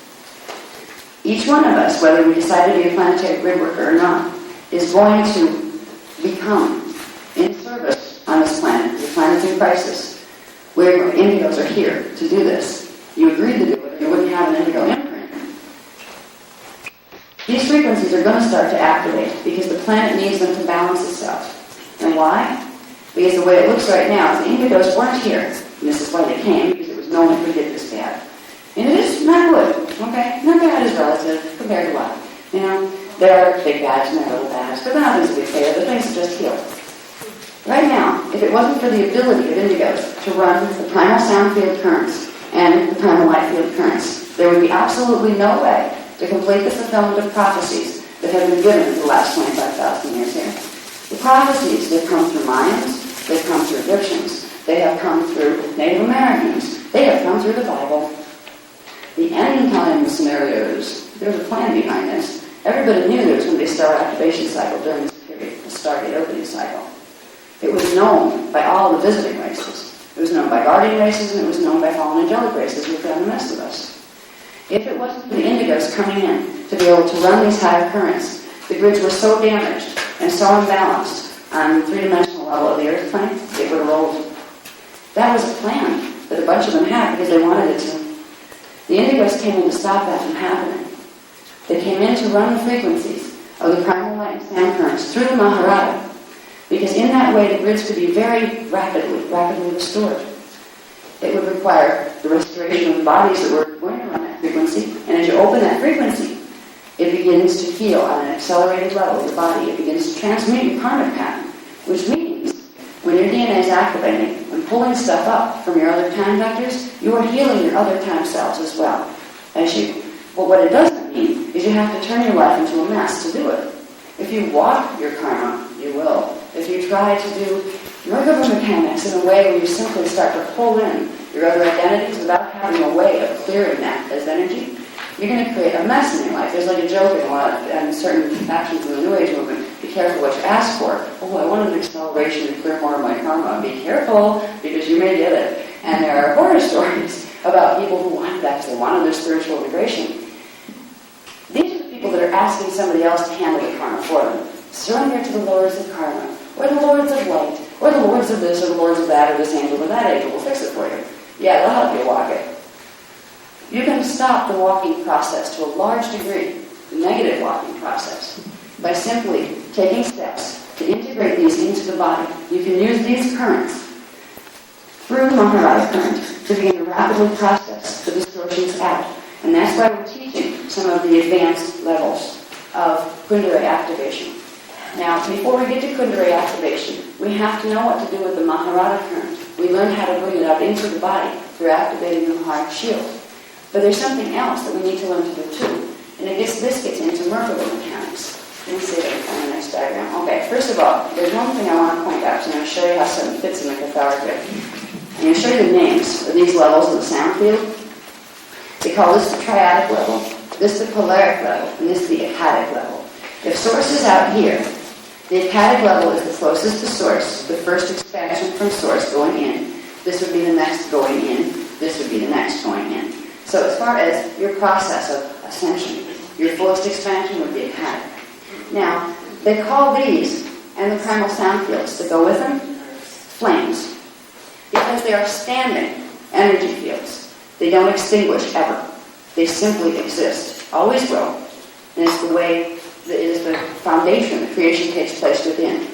S1: Each one of us, whether we decide to be a planetary grid worker or not, is going to become in service on this planet. The planet's in crisis. Where indigos are here to do this. You agreed to do it, you wouldn't have an indigo imprint. These frequencies are going to start to activate because the planet needs them to balance itself. And why? Because the way it looks right now is the indigos weren't here. And this is why they came, because it was known it could get this bad. And it is not good, okay? Not bad is relative compared to what? There are big bads and there are little bads, but they're not things to be fair. They're things to just heal. Right now, if it wasn't for the ability of indigos to run the primal sound field currents and the primal light field currents, there would be absolutely no way to complete the fulfillment of prophecies that have been given in the last 25,000 years here. The prophecies, they've come through Mayans, they've come through Egyptians, they have come through Native Americans, they have come through the Bible. The end time scenarios, there's a plan behind this. Everybody knew there was going to be a star activation cycle during this period, a Stargate opening cycle. It was known by all the visiting races. It was known by guardian races, and it was known by fallen angelic races who found the rest of us. If it wasn't for the indigos coming in to be able to run these higher currents, the grids were so damaged and so imbalanced on the three-dimensional level of the Earth plane, it would have rolled. That was a plan that a bunch of them had because they wanted it to. The indigos came in to stop that from happening. They came in to run the frequencies of the primal light and sound currents through the Maharata, because in that way the grids could be very rapidly restored. It would require the restoration of the bodies that were going to run that frequency, and as you open that frequency, it begins to heal on an accelerated level of your body. It begins to transmute your karmic pattern, which means when your DNA is activating and pulling stuff up from your other time vectors, you are healing your other time cells as well. But what it doesn't mean is you have to turn your life into a mess to do it. If you walk your karma, you will. If you try to do Merkaba mechanics in a way where you simply start to pull in your other identities without having a way of clearing that as energy, you're going to create a mess in your life. There's like a joke in certain factions in the New Age movement. Be careful what you ask for. Oh, I want an acceleration to clear more of my karma. Be careful, because you may get it. And there are horror stories about people who wanted that because they wanted their spiritual integration. asking somebody else to handle the karma for them. Surrender to the lords of karma, or the lords of light, or the lords of this, or the lords of that, or this angel or that angel will fix it for you. Yeah, they'll help you walk it. You can stop the walking process to a large degree, the negative walking process, by simply taking steps to integrate these into the body. You can use these currents through the Maharaj current to begin to rapidly process the distortions out. And that's why we're teaching some of the advanced levels of Kundalini activation. Now, before we get to Kundalini activation, we have to know what to do with the Maharaj current. We learn how to bring it up into the body through activating the Maharaj shield. But there's something else that we need to learn to do too. And this gets into Merkaba mechanics. Let me see if I can find the next diagram. Okay, first of all, there's one thing I want to point out. So I'm going to show you how something fits in the Kathara grid. I'm going to show you the names of these levels of the sound field. They call this the triadic level, this the polaric level, and this the ecadic level. If source is out here, the ecadic level is the closest to source, the first expansion from source going in. This would be the next going in. This would be the next going in. So as far as your process of ascension, your fullest expansion would be ecadic. Now, they call these, and the primal sound fields that go with them, flames. Because they are standing energy fields. They don't extinguish ever. They simply exist. Always will. And it's the way, it is the foundation that creation takes place within.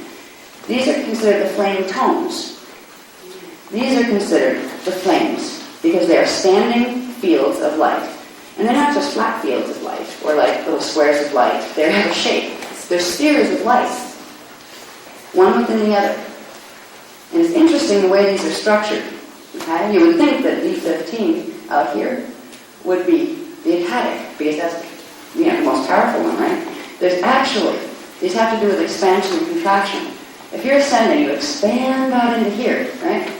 S1: These are considered the flame tones. These are considered the flames because they are standing fields of light. And they're not just flat fields of light or like little squares of light. They have a shape. They're spheres of light, one within the other. And it's interesting the way these are structured. Okay? You would think that D15 out here would be the ecadic, because that's the most powerful one, right? There's actually, these have to do with expansion and contraction. If you're ascending, you expand out into here, right?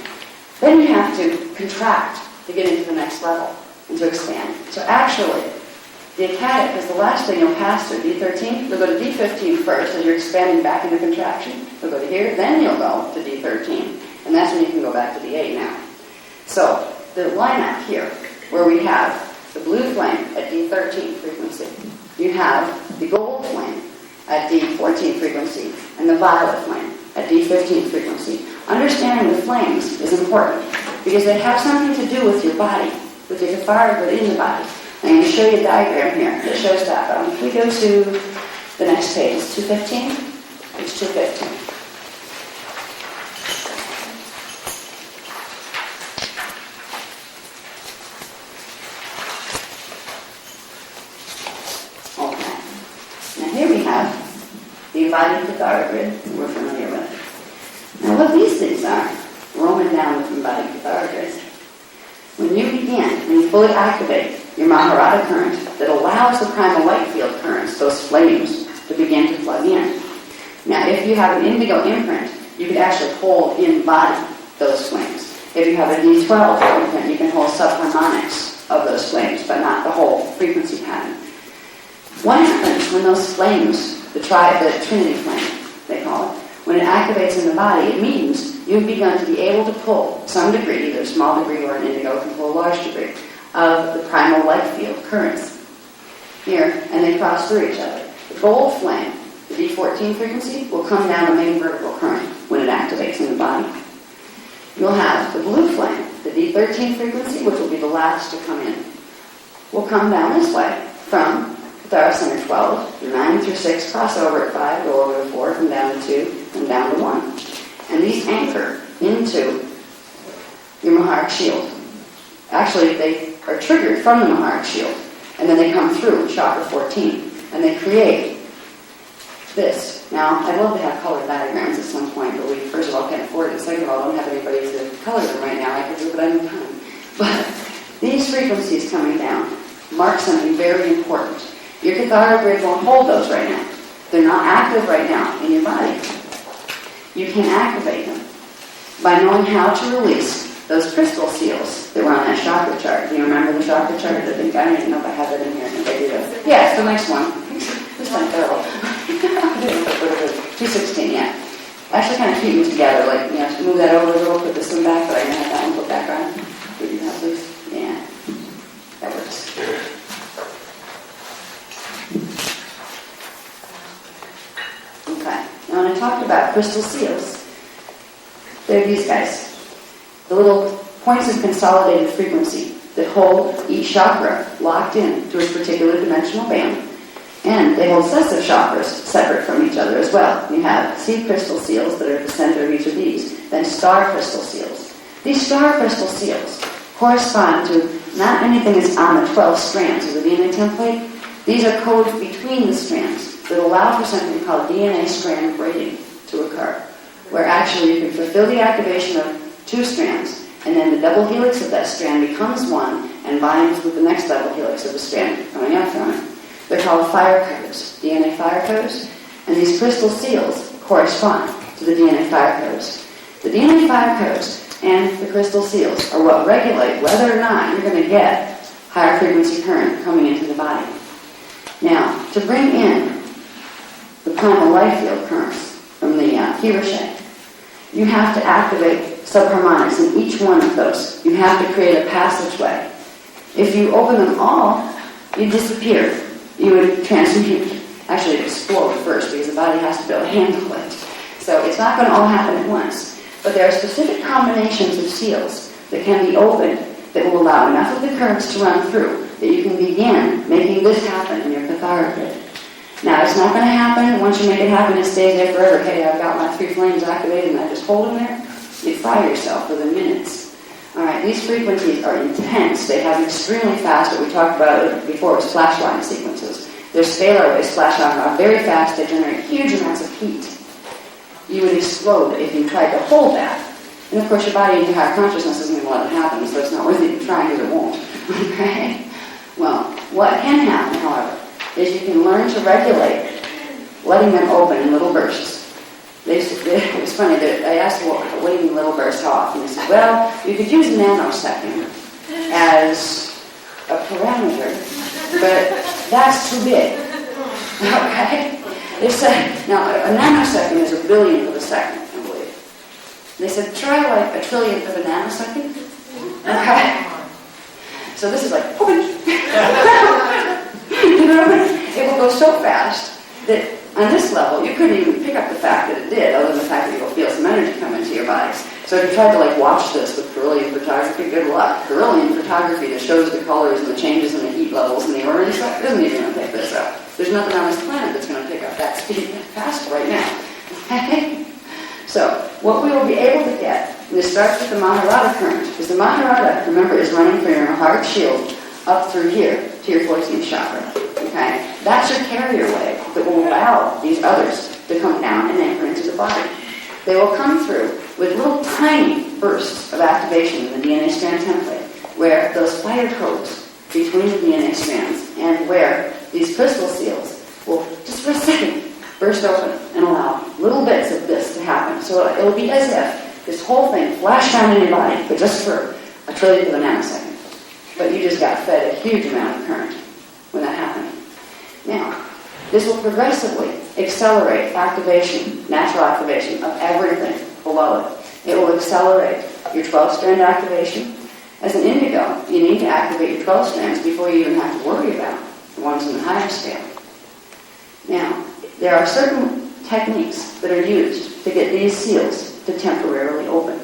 S1: Then you have to contract to get into the next level and to expand. So actually, the ecadic is the last thing you'll pass through. D13, you'll go to D15 first as you're expanding back into contraction. You'll go to here, then you'll go to D13. And that's when you can go back to D8 now. So, the lineup here, where we have the blue flame at D13 frequency, you have the gold flame at D14 frequency, and the violet flame at D15 frequency. Understanding the flames is important, because they have something to do with your body, with your Kathara within the body. I'm going to show you a diagram here that shows that. If we go to the next page, it's 215. It's 215. Okay. Now here we have the embodied Kathara grid that we're familiar with. Now what these things are, roaming down with embodied Kathara grid. When you begin, when you fully activate your Maharata current that allows the primal light field currents, those flames, to begin to plug in. Now, if you have an indigo imprint, you could actually hold in body those flames. If you have a D12 imprint, you can hold subharmonics of those flames, but not the whole frequency pattern. What happens when those flames, the Trinity flame, they call it, when it activates in the body, it means you've begun to be able to pull some degree, either a small degree or an indigo can pull a large degree, of the primal light field currents here, and they cross through each other. The gold flame, the D14 frequency, will come down the main vertical current when it activates in the body. You'll have the blue flame, the D13 frequency, which will be the last to come in, will come down this way from Kathara Center 12, 9 through 6, cross over at 5, go over to 4, come down to 2, and down to 1. And these anchor into your Maharaj shield. Actually, they are triggered from the Maharaj shield, and then they come through chakra 14, and they create this. Now, I'd love to have colored diagrams at some point, but we, first of all, can't afford it. Second of all, I don't have anybody to color them right now. I could do it, but I don't have time. But these frequencies coming down mark something very important. Your Kathara grid won't hold those right now. They're not active right now in your body. You can activate them by knowing how to release those crystal seals that were on that chakra chart. Do you remember the chakra chart? I think I don't even know if I have it in here. I think I do. Yeah, it's the next one. This one's thorough. 216, yeah. Actually kind of keep them together, like, move that over a little, put this one back, but I can have that one put back on. Would you have this? Yeah. That works. talked about crystal seals. They're these guys. The little points of consolidated frequency that hold each chakra locked in to its particular dimensional band. And they hold sets of chakras separate from each other as well. You have seed crystal seals that are at the center of each of these, then star crystal seals. These star crystal seals correspond to not anything that's on the 12 strands of the DNA template. These are codes between the strands that allow for something called DNA strand braiding to occur, where actually you can fulfill the activation of 2 strands, and then the double helix of that strand becomes one and binds with the next double helix of the strand coming out from it. They're called fire codes, DNA fire codes, and these crystal seals correspond to the DNA fire codes. The DNA fire codes and the crystal seals are what regulate whether or not you're going to get higher frequency current coming into the body. Now, to bring in the primal life field currents from the Hiroshima, you have to activate subharmonics in each one of those. You have to create a passageway. If you open them all, you disappear. You would transmute, actually explode first, because the body has to be able to handle it. So it's not going to all happen at once. But there are specific combinations of seals that can be opened that will allow enough of the currents to run through that you can begin making this happen in your Kathara grid. Now, it's not going to happen once you make it happen, it stays there forever. Hey, I've got my 3 flames activated and I just hold them there. You'd fry yourself within minutes. All right, these frequencies are intense. They have extremely fast, what we talked about before, was flash line sequences. Their scalar waves flash out very fast. They generate huge amounts of heat. You would explode if you tried to hold that. And of course, your body and your higher consciousness isn't going to let it happen, so it's not worth even trying because it won't. Okay? Well, what can happen, however, is you can learn to regulate letting them open in little bursts. It was funny that I asked, well, what do you mean little bursts, how often? They said, well, you could use a nanosecond as a parameter, but that's too big. Okay? They said, now, a nanosecond is a billionth of a second, I believe. They said, try like a trillionth of a nanosecond. Okay? So this is like, you know, it will go so fast that on this level, you couldn't even pick up the fact that it did, other than the fact that you'll feel some energy come into your bodies. So if you tried to like watch this with Carillion photography, good luck. Carillion photography that shows the colors and the changes in the heat levels and the orange stuff, it doesn't even going to pick this up. There's nothing on this planet that's going to pick up that speed that fast right now. Okay? So, what we will be able to get, and this starts with the Maharada current, because the Maharada, remember, is running from your heart shield up through here to your 14th chakra. Okay? That's your carrier wave that will allow these others to come down and enter into the body. They will come through with little tiny bursts of activation in the DNA strand template, where those fire codes between the DNA strands and where these crystal seals will, just for a second, burst open and allow little bits of this to happen. So it'll be as if this whole thing flashed down in your body, but just for a trillionth of a nanosecond. But you just got fed a huge amount of current when that happened. Now, this will progressively accelerate activation, natural activation of everything below it. It will accelerate your 12-strand activation. As an indigo, you need to activate your 12 strands before you even have to worry about the ones in the higher scale. Now, there are certain techniques that are used to get these seals to temporarily open.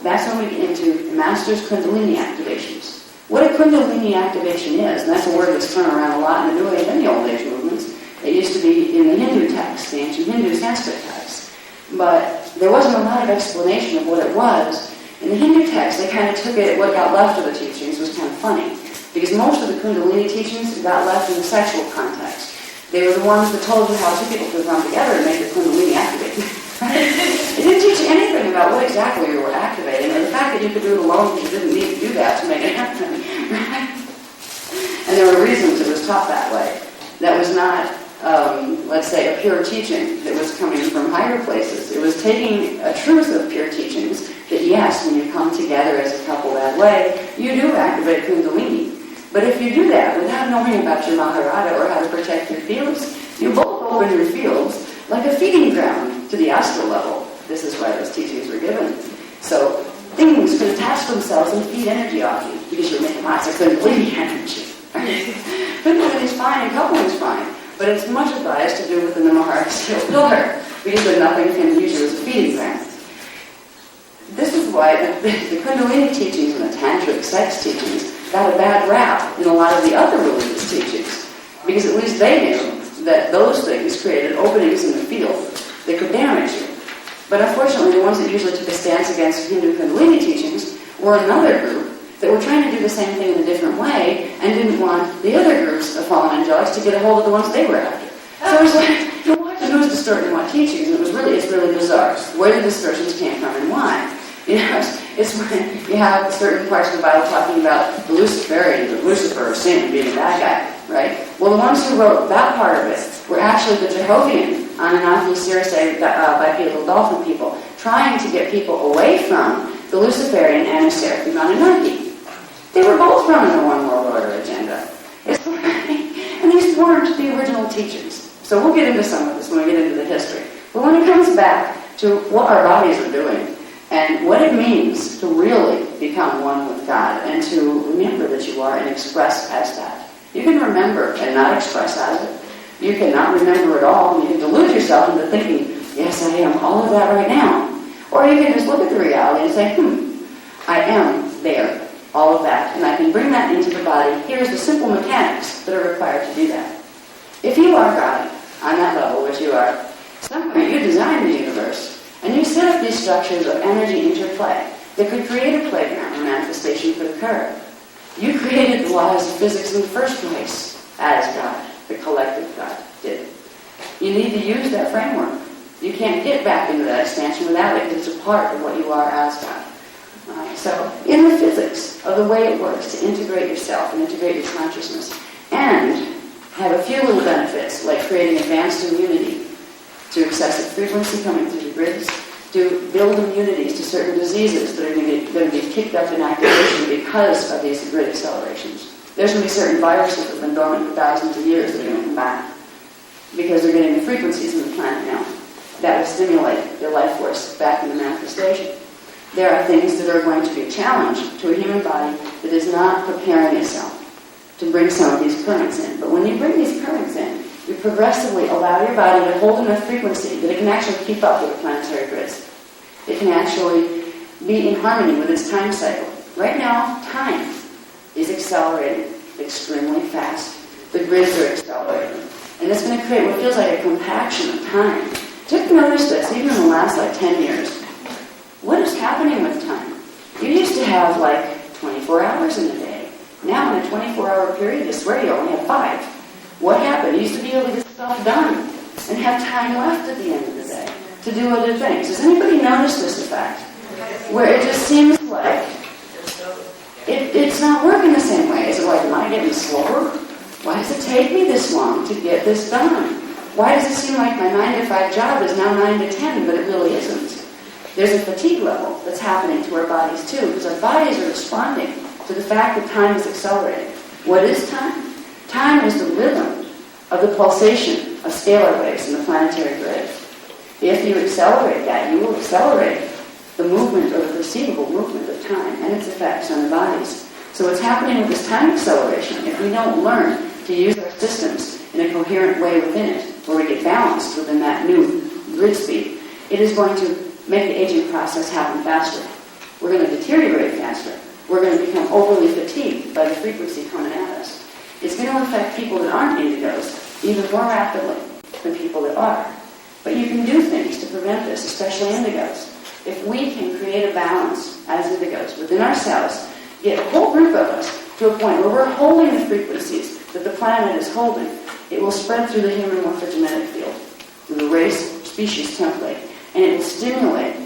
S1: That's when we get into Master's Kundalini activations. What a Kundalini activation is, and that's a word that's thrown around a lot in the New Age and the Old Age movements. It used to be in the Hindu texts, the ancient Hindu Sanskrit texts. But there wasn't a lot of explanation of what it was. In the Hindu texts, they kind of took it, what got left of the teachings was kind of funny. Because most of the Kundalini teachings got left in the sexual context. They were the ones that told you how two people could come together and make the Kundalini activate. Right? It didn't teach you anything about what exactly you were activating, or the fact that you could do it alone, but you didn't need to do that to make it happen. Right? And there were reasons it was taught that way. That was not, let's say, a pure teaching that was coming from higher places. It was taking a truth of pure teachings that, yes, when you come together as a couple that way, you do activate Kundalini. But if you do that without knowing about your Maharada or how to protect your fields, you both open your fields like a feeding ground to the astral level. This is why those teachings were given. So things can attach themselves and feed energy off you because you're making lots of Kundalini energy. Kundalini is fine and coupling is fine, but it's much advised to do within the Maharada steel pillar. because then nothing can use you as a feeding ground. This is why the Kundalini teachings and the Tantric sex teachings got a bad rap in a lot of the other religious teachings, because at least they knew that those things created openings in the field that could damage you. But unfortunately, the ones that usually took a stance against Hindu Kundalini teachings were another group that were trying to do the same thing in a different way and didn't want the other groups of fallen angelics to get a hold of the ones they were after. So it was like, you watch who's distorting what teachings, and it's really bizarre where the distortions came from and why. You know, it's when you have certain parts of the Bible talking about the Luciferians, or Lucifer, or Satan being a bad guy, right? Well, the ones who wrote that part of it were actually the Jehovian, Anunnaki, Circe, bipedal dolphin people, trying to get people away from the Luciferian and the Seraphim Anunnaki. They were both running the One World Order agenda. It's like, and these weren't the original teachings. So we'll get into some of this when we get into the history. But when it comes back to what our bodies are doing, and what it means to really become one with God and to remember that you are and express as that. You can remember and not express as it. You cannot remember at all. You can delude yourself into thinking, yes, I am all of that right now. Or you can just look at the reality and say, I am there, all of that. And I can bring that into the body. Here's the simple mechanics that are required to do that. If you are God, on that level, which you are, somewhere you designed the universe. And you set up these structures of energy interplay that could create a playground where manifestation could occur. You created the laws of physics in the first place as God, the collective God, did. You need to use that framework. You can't get back into that expansion without it, because it's a part of what you are as God. So, in the physics of the way it works to integrate yourself and integrate your consciousness, and have a few little benefits, like creating advanced immunity to excessive frequency coming through the grids, to build immunities to certain diseases that are going to be kicked up in activation because of these grid accelerations. There's going to be certain viruses that have been dormant for thousands of years that are going to come back because they're getting the frequencies in the planet now that will stimulate their life force back into manifestation. There are things that are going to be a challenge to a human body that is not preparing itself to bring some of these currents in. But when you bring these currents in, you progressively allow your body to hold enough frequency that it can actually keep up with the planetary grids. It can actually be in harmony with its time cycle. Right now, time is accelerating extremely fast. The grids are accelerating. And it's going to create what feels like a compaction of time. Just notice this, even in the last 10 years. What is happening with time? You used to have 24 hours in a day. Now in a 24-hour period, I swear you only have 5. What happened? You used to be able to get stuff done and have time left at the end of the day to do other things. Does anybody notice this effect? Where it just seems like it's not working the same way. Is it like, am I getting slower? Why does it take me this long to get this done? Why does it seem like my 9-to-5 job is now 9 to 10, but it really isn't? There's a fatigue level that's happening to our bodies too, because our bodies are responding to the fact that time is accelerating. What is time? Time is the rhythm of the pulsation of scalar waves in the planetary grid. If you accelerate that, you will accelerate the movement or the perceivable movement of time and its effects on the bodies. So what's happening with this time acceleration, if we don't learn to use our systems in a coherent way within it, where we get balanced within that new grid speed, it is going to make the aging process happen faster. We're going to deteriorate faster. We're going to become overly fatigued by the frequency coming at us. It's going to affect people that aren't indigos even more rapidly than people that are. But you can do things to prevent this, especially indigos. If we can create a balance as indigos within ourselves, get a whole group of us to a point where we're holding the frequencies that the planet is holding, it will spread through the human morphogenetic field, through the race, species template, and it will stimulate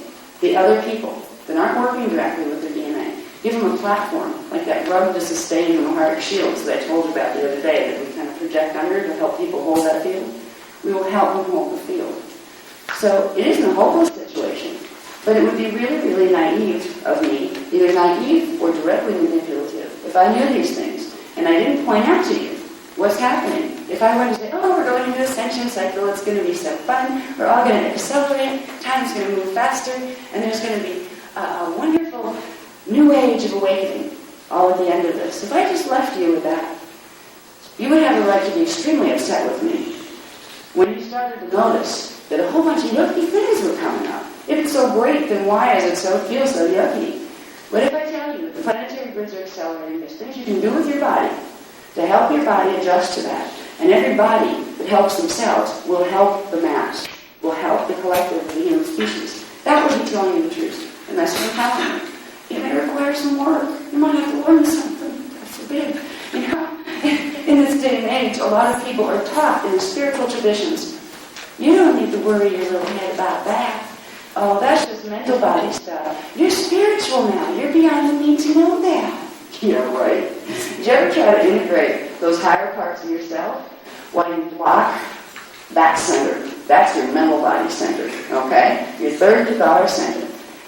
S1: the other people that aren't working directly with their DNA. Give them a platform, like that rub to sustain the heart shields that I told you about the other day that we kind of project under to help people hold that field. We will help them hold the field. So it isn't a hopeless situation, but it would be really, really naive of me, either naive or directly manipulative, if I knew these things and I didn't point out to you what's happening. If I were to say, oh, we're going into ascension cycle, it's going to be so fun, we're all going to accelerate, time's going to move faster, and there's going to be a wonderful new age of awakening all at the end of this. If I just left you with that, you would have a right to be extremely upset with me when you started to notice that a whole bunch of yucky things were coming up. If it's so great, then why does it feel so yucky? What if I tell you that the planetary grids are accelerating? There's things you can do with your body to help your body adjust to that. And every body that helps themselves will help the mass, will help the collective of the human species. That would be telling you the truth. And that's what I'm telling you. It may require some work. You might have to learn something. God forbid. In this day and age, a lot of people are taught in the spiritual traditions, you don't need to worry your little head about that. Oh, that's just mental body stuff. You're spiritual now. You're beyond the need to know that. Yeah, right. Did you ever try to integrate those higher parts of yourself while you block that center? That's your mental body center, okay? Your third Kathara center.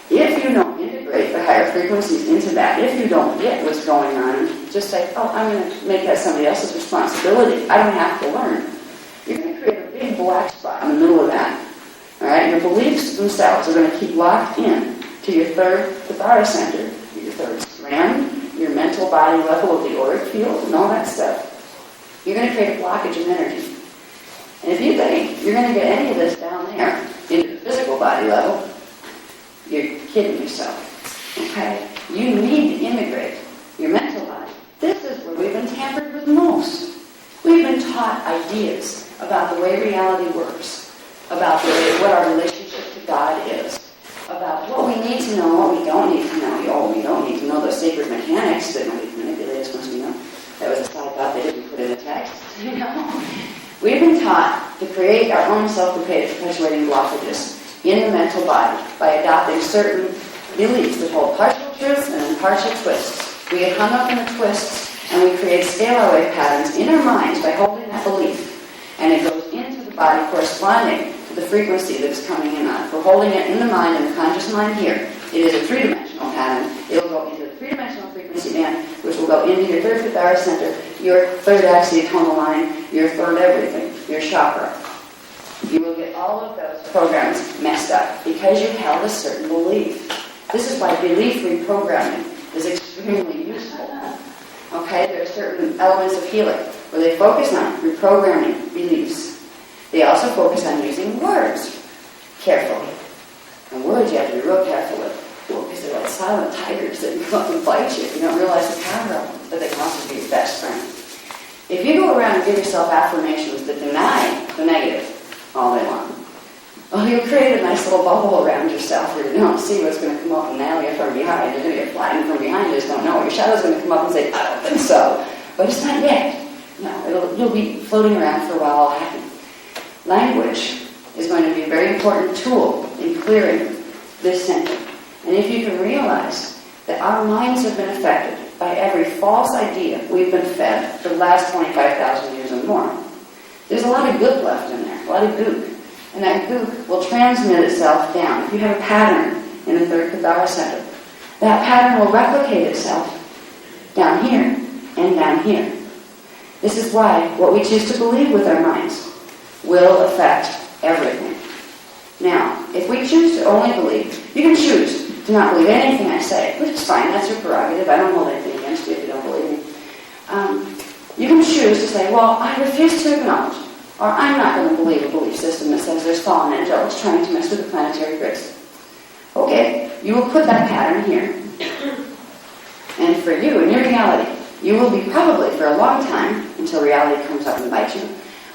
S1: If you don't integrate the higher frequencies into that, if you don't get what's going on, just say, oh, I'm going to make that somebody else's responsibility. I don't have to learn. You're going to create a big black spot in the middle of that. All right? Your beliefs themselves are going to keep locked in to your third Kathara center, your third strand, your mental body level of the auric field, and all that stuff. You're going to create a blockage of energy. And if you think you're going to get any of this down there into the physical body level, you're kidding yourself. Okay? You need to integrate your mental body. This is where we've been tampered with most. We've been taught ideas about the way reality works, about what our relationship to God is, about what we need to know, what we don't need to know. Oh, we don't need to know those sacred mechanics that manipulators must know. That was a side thought they didn't put in the text. We've been taught to create our own self-perpetuating blockages in the mental body by adopting certain beliefs that hold partial truths and partial twists. We get hung up in the twists and we create scalar wave patterns in our minds by holding that belief. And it goes into the body corresponding to the frequency that's coming in on it. We're holding it in the mind, in the conscious mind here. It is a three-dimensional pattern. It will go into the three-dimensional frequency band, which will go into your third Kathara center, your third axiotonal line, your third everything, your chakra. You will get all of those programs messed up because you held a certain belief. This is why belief reprogramming is extremely useful. Okay, there are certain elements of healing where they focus on reprogramming beliefs. They also focus on using words carefully. And words you have to be real careful with, because they're like silent tigers that can come up and bite you if you don't realize the power of them, but they can also be your best friend. If you go around and give yourself affirmations that deny the negative all day long, well, you'll create a nice little bubble around yourself where you don't see what's going to come up and nail you from behind. You're going to get flattened from behind, you just don't know. Your shadow's going to come up and say, I don't think so. But it's not yet. No, you'll be floating around for a while all happy. Language is going to be a very important tool in clearing this center. And if you can realize that our minds have been affected by every false idea we've been fed for the last 25,000 years or more, there's a lot of gook left in there, a lot of gook. And that gook will transmit itself down. If you have a pattern in the third Kathara center, that pattern will replicate itself down here and down here. This is why what we choose to believe with our minds will affect everything. Now, if we choose to only believe, you can choose to not believe anything I say, which is fine, that's your prerogative. I don't hold anything against you if you don't believe me. You can choose to say, well, I refuse to acknowledge, or I'm not going to believe a belief system that says there's fallen angels trying to mess with the planetary grids. Okay, you will put that pattern here. And for you, in your reality, you will be probably for a long time, until reality comes up and bites you,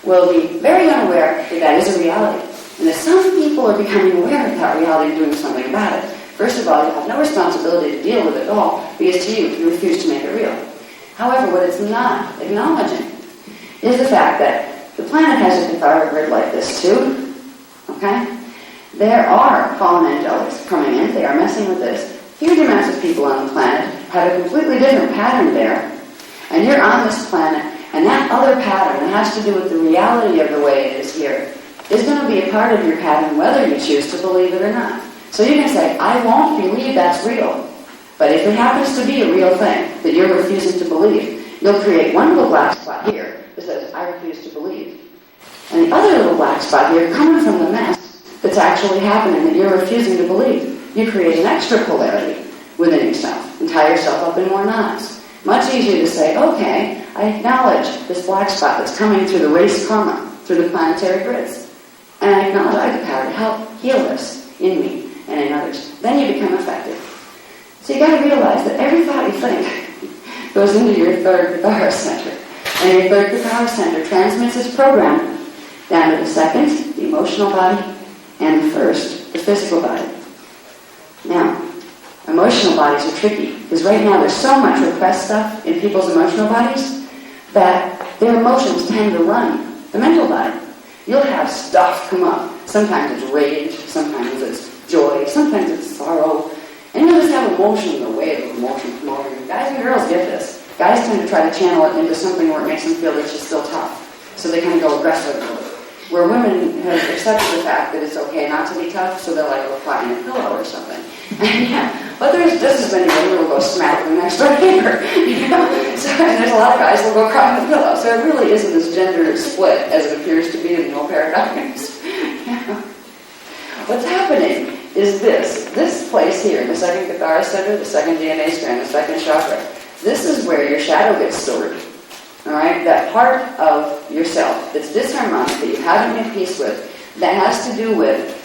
S1: will be very unaware that that is a reality. And that some people are becoming aware of that reality and doing something about it. First of all, you have no responsibility to deal with it at all, because to you refuse to make it real. However, what it's not acknowledging is the fact that the planet has a Kathara grid like this too. Okay? There are fallen angelics coming in. They are messing with this. Huge amounts of people on the planet have a completely different pattern there. And you're on this planet, and that other pattern that has to do with the reality of the way it is here is going to be a part of your pattern whether you choose to believe it or not. So you can say, I won't believe that's real. But if it happens to be a real thing that you're refusing to believe, you'll create one little black spot here that says, I refuse to believe. And the other little black spot here, coming from the mess that's actually happening that you're refusing to believe, you create an extra polarity within yourself and tie yourself up in more knots. Much easier to say, okay, I acknowledge this black spot that's coming through the race karma, through the planetary grids. And I acknowledge I have the power to help heal this in me and in others. Then you become effective. So you got to realize that every thought you think goes into your third Kathara center. And your third Kathara center transmits its program down to the second, the emotional body, and the first, the physical body. Now, emotional bodies are tricky, because right now there's so much repressed stuff in people's emotional bodies that their emotions tend to run the mental body. You'll have stuff come up. Sometimes it's rage, sometimes it's joy, sometimes it's sorrow. And you'll just have emotion, a wave of emotion come over you. Guys and girls get this. Guys tend to try to channel it into something where it makes them feel that she's still tough. So they kind of go aggressive with it. Where women have accepted the fact that it's okay not to be tough, so they'll like go cry in a pillow or something. Yeah. But there's just as many women who will go smack the next door neighbor. You know? So, and there's a lot of guys who will go cry in the pillow. So it really isn't as gender split as it appears to be in the old paradigms. Yeah. What's happening is this place here, the second Kathara center, the second DNA strand, the second chakra. This is where your shadow gets stored. All right, that part of yourself that's disharmonic, that you haven't made peace with, that has to do with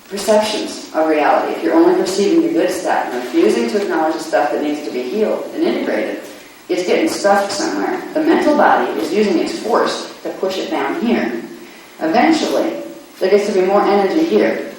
S1: perceptions of reality. If you're only perceiving the good stuff and refusing to acknowledge the stuff that needs to be healed and integrated, it's getting stuffed somewhere. The mental body is using its force to push it down here. Eventually, there gets to be more energy here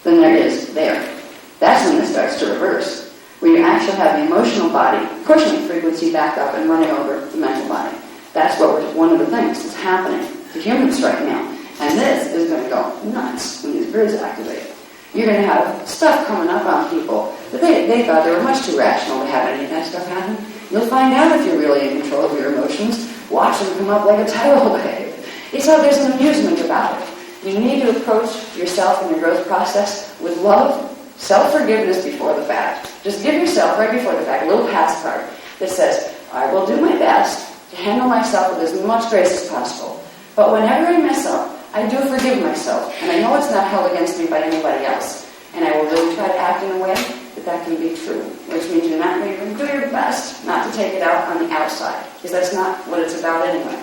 S1: than there is there. That's when this starts to reverse, where you actually have the emotional body pushing frequency back up and running over the mental body. That's one of the things that's happening to humans right now. And this is going to go nuts when these grids activate. You're going to have stuff coming up on people that they thought they were much too rational to have any of that stuff happen. You'll find out if you're really in control of your emotions. Watch them come up like a tidal wave. It's like there's an amusement about it. You need to approach yourself in your growth process with love, self-forgiveness before the fact. Just give yourself, right before the fact, a little pass card that says, I will do my best to handle myself with as much grace as possible. But whenever I mess up, I do forgive myself, and I know it's not held against me by anybody else. And I will really try to act in a way that can be true, which means you're not going to do your best not to take it out on the outside, because that's not what it's about anyway.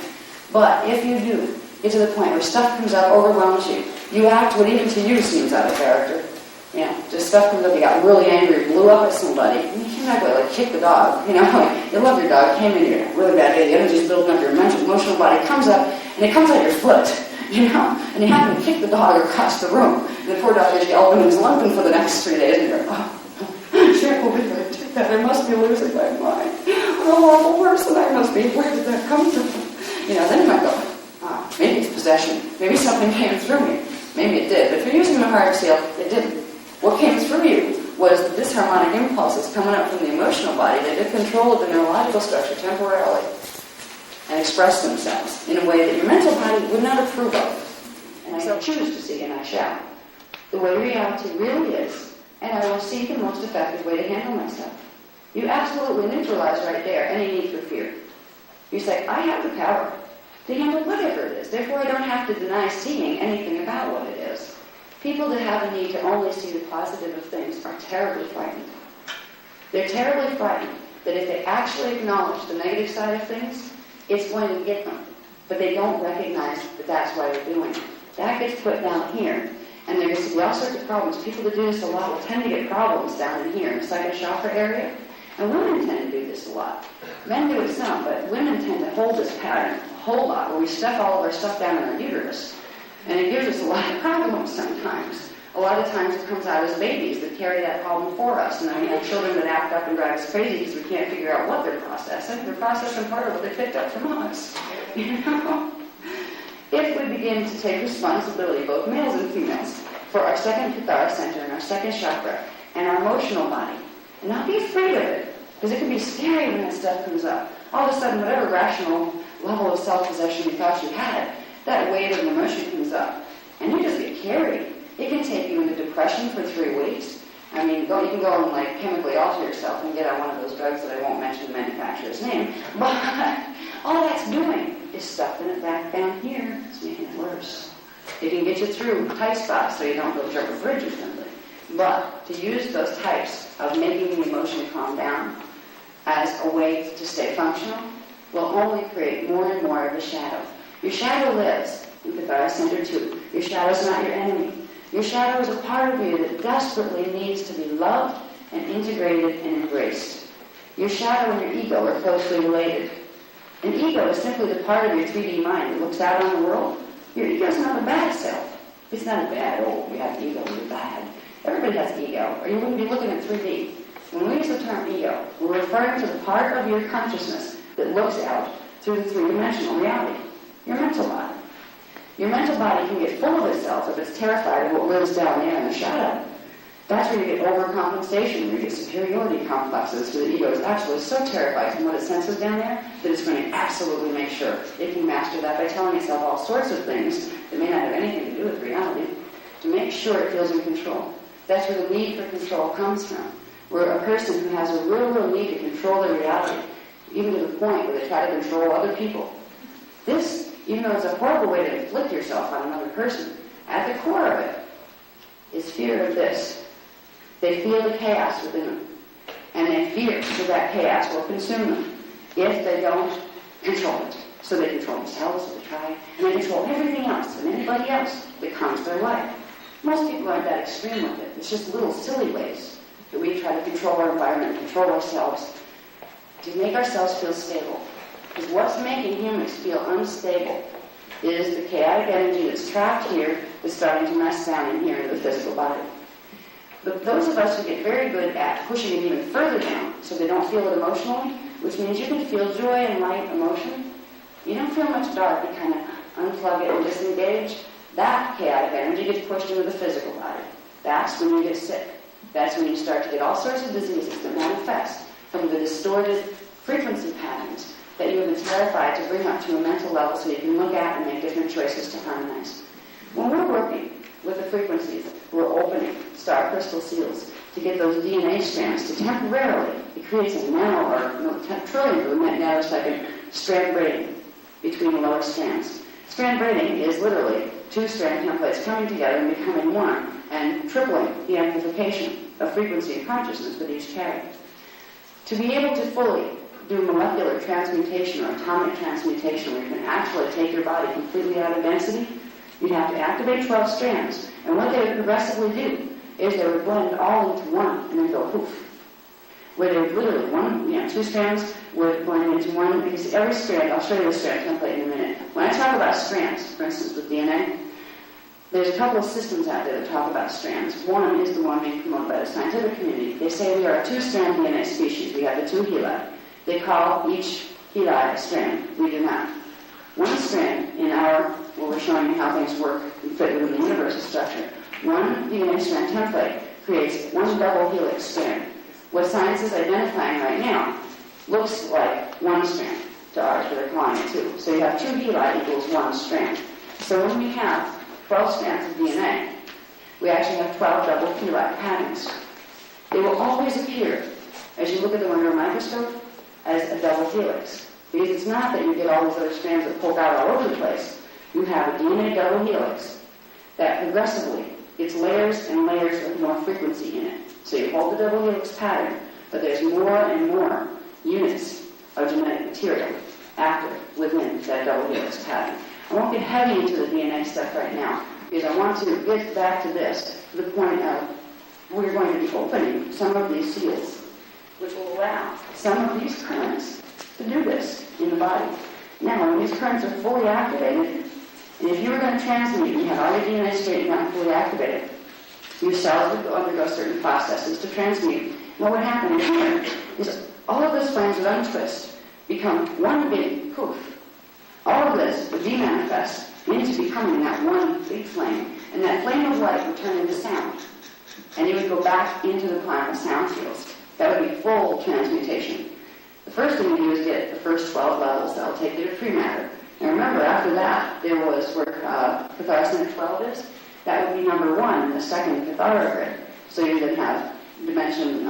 S1: But if you do get to the point where stuff comes up, overwhelms you, you act what even to you seems out of character. You know, just stuff comes up, you got really angry, blew up at somebody, and you came back like kick the dog, you know, like, you love your dog, came in here, really bad day, the energy's building up, your emotional body comes up, and it comes at your foot, you know, and you happen to kick the dog across the room, and the poor dog is yelping and is limping for the next 3 days, and you're like, oh, can't believe I did that, I must be losing my mind, what a awful person I must be, where did that come from? You know, then you might go, oh, maybe it's possession, maybe something came through me, maybe it did, but if you're using the heart seal, it didn't. What came through you was the disharmonic impulses coming up from the emotional body that took control of the neurological structure temporarily and expressed themselves in a way that your mental body would not approve of. And I shall choose to see, and I shall, the way reality really is, and I will see the most effective way to handle myself. You absolutely neutralize right there any need for fear. You say, I have the power to handle whatever it is, therefore I don't have to deny seeing anything about what it is. People that have a need to only see the positive of things are terribly frightened. They're terribly frightened that if they actually acknowledge the negative side of things, it's going to get them. But they don't recognize that that's why they're doing it. That gets put down here. And there gets to be all sorts of problems. People that do this a lot will tend to get problems down in here, in the second chakra area. And women tend to do this a lot. Men do it some, but women tend to hold this pattern a whole lot, where we stuff all of our stuff down in our uterus. And it gives us a lot of problems sometimes. A lot of times it comes out as babies that carry that problem for us. And then we have children that act up and drive us crazy because we can't figure out what they're processing. They're processing part of what they picked up from us. You know? If we begin to take responsibility, both males and females, for our second Kathara center and our second chakra and our emotional body, and not be afraid of it, because it can be scary when that stuff comes up. All of a sudden, whatever rational level of self-possession you thought you had, that wave of emotion comes up, and you just get carried. It can take you into depression for 3 weeks. I mean, you can go and like chemically alter yourself and get on one of those drugs that I won't mention the manufacturer's name, but all that's doing is stuffing it back down here. It's making it worse. It can get you through tight spots so you don't go jump a bridge or something. But to use those types of making the emotion calm down as a way to stay functional will only create more and more of the shadow. Your shadow lives in Kathara Center 2. Your shadow is not your enemy. Your shadow is a part of you that desperately needs to be loved and integrated and embraced. Your shadow and your ego are closely related. An ego is simply the part of your 3D mind that looks out on the world. Your ego is not a bad self. It's not a bad, oh, we have ego, we're bad. Everybody has ego, or you wouldn't be looking at 3D. When we use the term ego, we're referring to the part of your consciousness that looks out through the three-dimensional reality, your mental body. Your mental body can get full of itself if it's terrified of what lives down there in the shadow. That's where you get overcompensation, where you get superiority complexes, where the ego is absolutely so terrified from what it senses down there that it's going to absolutely make sure it can master that by telling itself all sorts of things that may not have anything to do with reality, to make sure it feels in control. That's where the need for control comes from. Where a person who has a real need to control their reality, even to the point where they try to control other people. This, even though it's a horrible way to inflict yourself on another person, at the core of it is fear of this. They feel the chaos within them, and they fear that that chaos will consume them if they don't control it. So they control themselves, so they try, and they control everything else and anybody else that comes their way. Most people aren't that extreme with it. It's just little silly ways that we try to control our environment, control ourselves, to make ourselves feel stable. Because what's making humans feel unstable is the chaotic energy that's trapped here that's starting to mess down in here in the physical body. But those of us who get very good at pushing it even further down so they don't feel it emotionally, which means you can feel joy and light emotion, you don't feel much dark, you kind of unplug it and disengage, that chaotic energy gets pushed into the physical body. That's when you get sick. That's when you start to get all sorts of diseases that manifest from the distorted frequency patterns that you have been terrified to bring up to a mental level so you can look at and make different choices to harmonize. When we're working with the frequencies, we're opening star crystal seals to get those DNA strands to temporarily, it creates a nano or trillion of nanosecond strand braiding between the lower strands. Strand braiding is literally two strand templates coming together and becoming one and tripling the amplification of frequency and consciousness with each carry. To be able to fully do molecular transmutation or atomic transmutation where you can actually take your body completely out of density, you'd have to activate 12 strands. And what they would progressively do is they would blend all into one and then go poof. Where they would literally, two strands would blend into one, because every strand, I'll show you the strand template in a minute. When I talk about strands, for instance with DNA, there's a couple of systems out there that talk about strands. One is the one being promoted by the scientific community. They say we are a two-strand DNA species. We have the two heli. They call each heli a strand. We do not. One strand in our, where we're showing you how things work and fit within the universe's structure, one DNA strand template creates one double helix strand. What science is identifying right now looks like one strand to ours, but they're calling it two. So you have two heli equals one strand. So when we have 12 strands of DNA, we actually have 12 double heli patterns. They will always appear, as you look at them under a microscope, as a double helix. Because it's not that you get all these other strands that poke out all over the place. You have a DNA double helix that progressively gets layers and layers of more frequency in it. So you hold the double helix pattern, but there's more and more units of genetic material active within that double helix pattern. I won't get heavy into the DNA stuff right now, because I want to get back to this, to the point of we're going to be opening some of these seals, which will allow some of these currents to do this in the body. Now, when these currents are fully activated, and if you were going to transmute and you had all your DNA straightened out and fully activated, your cells would undergo certain processes to transmute. What would happen here is all of those flames would untwist, become one big poof. All of this would demanifest into becoming that one big flame, and that flame of light would turn into sound. And it would go back into the primal sound fields. That would be full transmutation. The first thing you do is get the first 12 levels. That will take you to free matter. And remember, after that, there was where Kathara Center 12 is. That would be number 1 in the second Kathara grid. So you would have dimension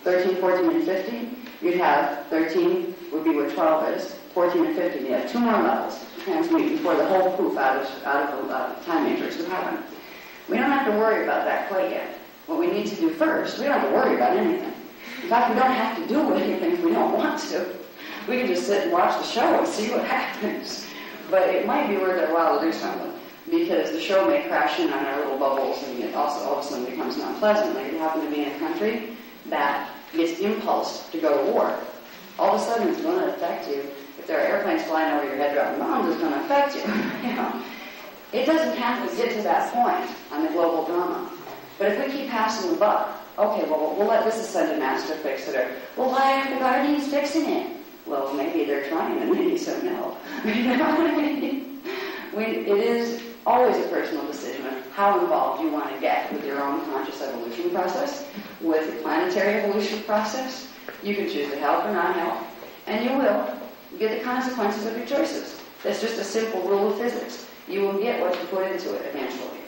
S1: 13, 14, and 15. You'd have 13 would be where 12 is. 14 and 15. You have 2 more levels to transmute before the whole poof out of the time matrix would happen. We don't have to worry about that quite yet. What we need to do first, we don't have to worry about anything. In fact, we don't have to do anything if we don't want to. We can just sit and watch the show and see what happens. But it might be worth their while to do something, because the show may crash in on our little bubbles, and it also all of a sudden becomes not pleasant. Like if you happen to be in a country that gets impulse to go to war, all of a sudden it's going to affect you. If there are airplanes flying over your head dropping bombs, it's going to affect you. You know? It doesn't have to get to that point on the global drama. But if we keep passing the buck, okay, well, we'll let this ascended master fix it, or, well, why aren't the guardians fixing it? Well, maybe they're trying and we need some help. You know what I mean? It is always a personal decision of how involved you want to get with your own conscious evolution process, with the planetary evolution process. You can choose to help or not help, and you will get the consequences of your choices. That's just a simple rule of physics. You will get what you put into it eventually.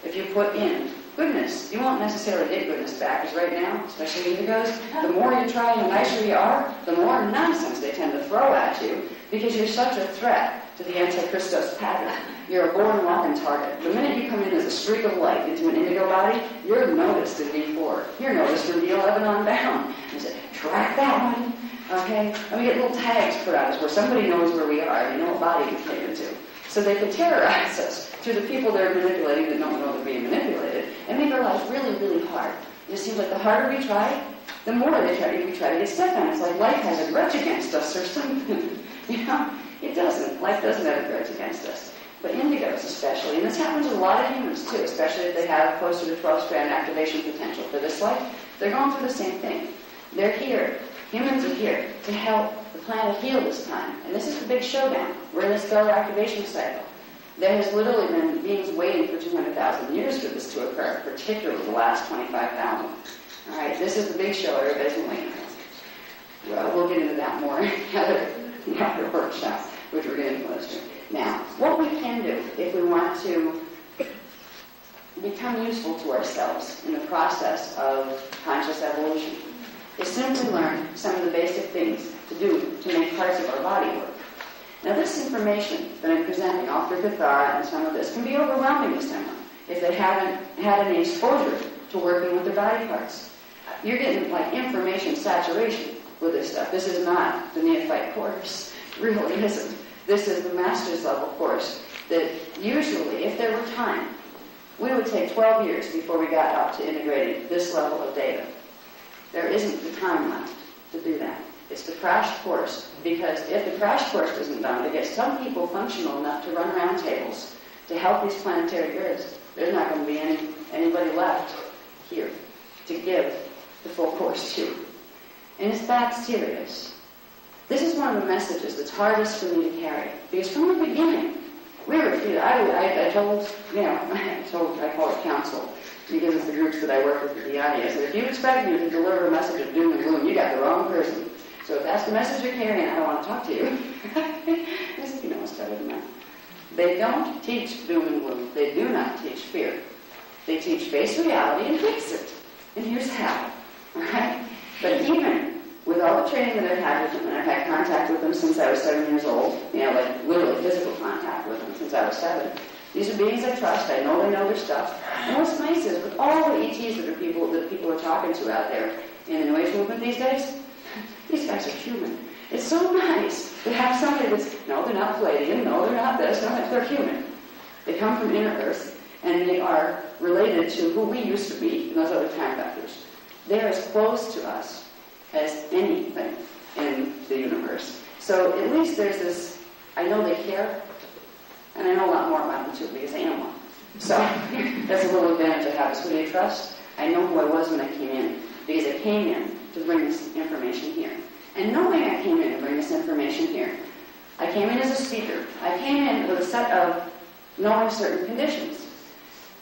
S1: If you put in goodness, you won't necessarily get goodness back, because right now, especially indigos, the more you try and the nicer you are, the more nonsense they tend to throw at you, because you're such a threat to the Antichristos pattern. You're a born walking target. The minute you come in as a streak of light into an indigo body, you're noticed in V4. You're noticed from V11 on down. You say, track that one. Okay? And we get little tags put on us where somebody knows where we are, and they know what body we came into. So they can terrorize us through the people they're manipulating that don't know they're being manipulated, and make our lives really, really hard. It just seems like the harder we try, the more we try to get stuck on it. It's like life has a grudge against us or something. You know? It doesn't. Life doesn't have a grudge against us. But indigos especially, and this happens with a lot of humans too, especially if they have closer to 12-strand activation potential for this life, they're going through the same thing. They're here. Humans are here to help the planet heal this time. And this is the big showdown. We're in this stellar activation cycle. There has literally been beings waiting for 200,000 years for this to occur, particularly the last 25,000. All right, this is the big show everybody's been waiting for. Well, we'll get into that more in the other workshop, which we're getting close to. Now, what we can do if we want to become useful to ourselves in the process of conscious evolution is simply learn some of the basic things to do to make parts of our body work. Now, this information that I'm presenting, all through Kathara and some of this, can be overwhelming to someone if they haven't had any exposure to working with their body parts. You're getting like information saturation with this stuff. This is not the neophyte course. It really isn't. This is the master's level course that usually, if there were time, we would take 12 years before we got up to integrating this level of data. There isn't the time left to do that. It's the crash course, because if the crash course isn't done to get some people functional enough to run round tables to help these planetary grids, there's not going to be anybody left here to give the full course to. And it's that serious. This is one of the messages that's hardest for me to carry, because from the beginning, I told, I call it counsel, because it's the groups that I work with at the IE. I said, if you expect me to deliver a message of doom and gloom, you got the wrong person. So if that's the message you're carrying, I don't want to talk to you. I said, you know what's better than that. They don't teach doom and gloom. They do not teach fear. They teach face reality and fix it. And here's how. All right? But even with all the training that I've had with them, and I've had contact with them since I was 7 years old, like literally physical contact with them since I was 7. These are beings I trust. I know they know their stuff. And what's nice is, with all the ETs that people are talking to out there in the New Age movement these days, these guys are human. It's so nice to have somebody that's, no, they're not Palladian, no, they're not this, no, they're human. They come from inner Earth, and they are related to who we used to be in those other time vectors. They're as close to us as anything in the universe. So at least there's this, I know they care, and I know a lot more about them too, because I am one. So that's a little advantage I have. Is who do you trust? I know who I was when I came in, because I came in to bring this information here. And knowing I came in to bring this information here, I came in as a speaker. I came in with a set of knowing certain conditions.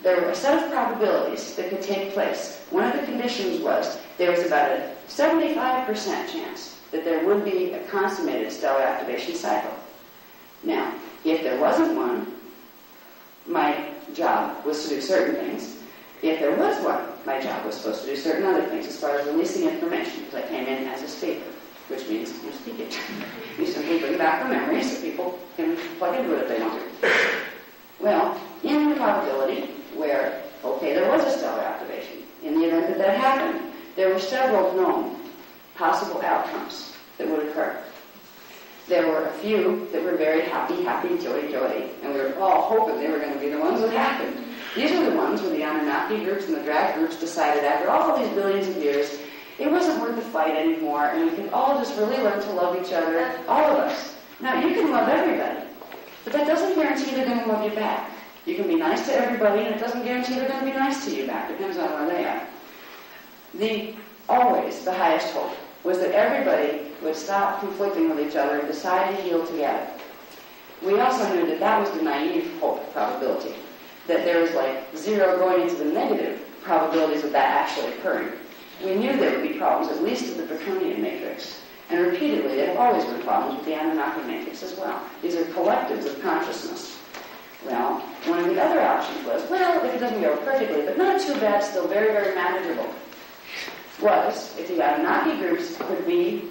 S1: There were a set of probabilities that could take place. One of the conditions was there was about a 75% chance that there would be a consummated stellar activation cycle. Now, if there wasn't one, my job was to do certain things. If there was one, my job was supposed to do certain other things as far as releasing information, because I came in as a speaker, which means you speak it. You simply bring back the memory so people can plug into it if they want to. Well, in the probability where, okay, there was a stellar activation, in the event that that happened, there were several known possible outcomes that would occur. There were a few that were very happy, happy, joy, joy, and we were all hoping they were going to be the ones that happened. These were the ones where the Anunnaki groups and the drag groups decided after all these billions of years, it wasn't worth the fight anymore, and we could all just really learn to love each other, all of us. Now, you can love everybody, but that doesn't guarantee they're going to love you back. You can be nice to everybody, and it doesn't guarantee they're going to be nice to you back. Depends on where they are. Always, the highest hope was that everybody would stop conflicting with each other and decide to heal together. We also knew that that was the naive hope probability, that there was like zero going into the negative probabilities of that actually occurring. We knew there would be problems, at least with the draconian matrix. And repeatedly, there have always been problems with the Anunnaki matrix as well. These are collectives of consciousness. Well, one of the other options was, well, if it doesn't go perfectly, but not too bad, still very, very manageable, was if the Anunnaki groups could be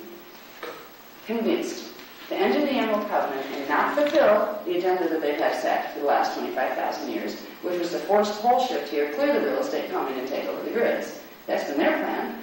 S1: convinced to enter the Emerald Covenant and not fulfill the agenda that they've had set for the last 25,000 years, which was to force pole shift here, clear the real estate, come in and take over the grids. That's been their plan.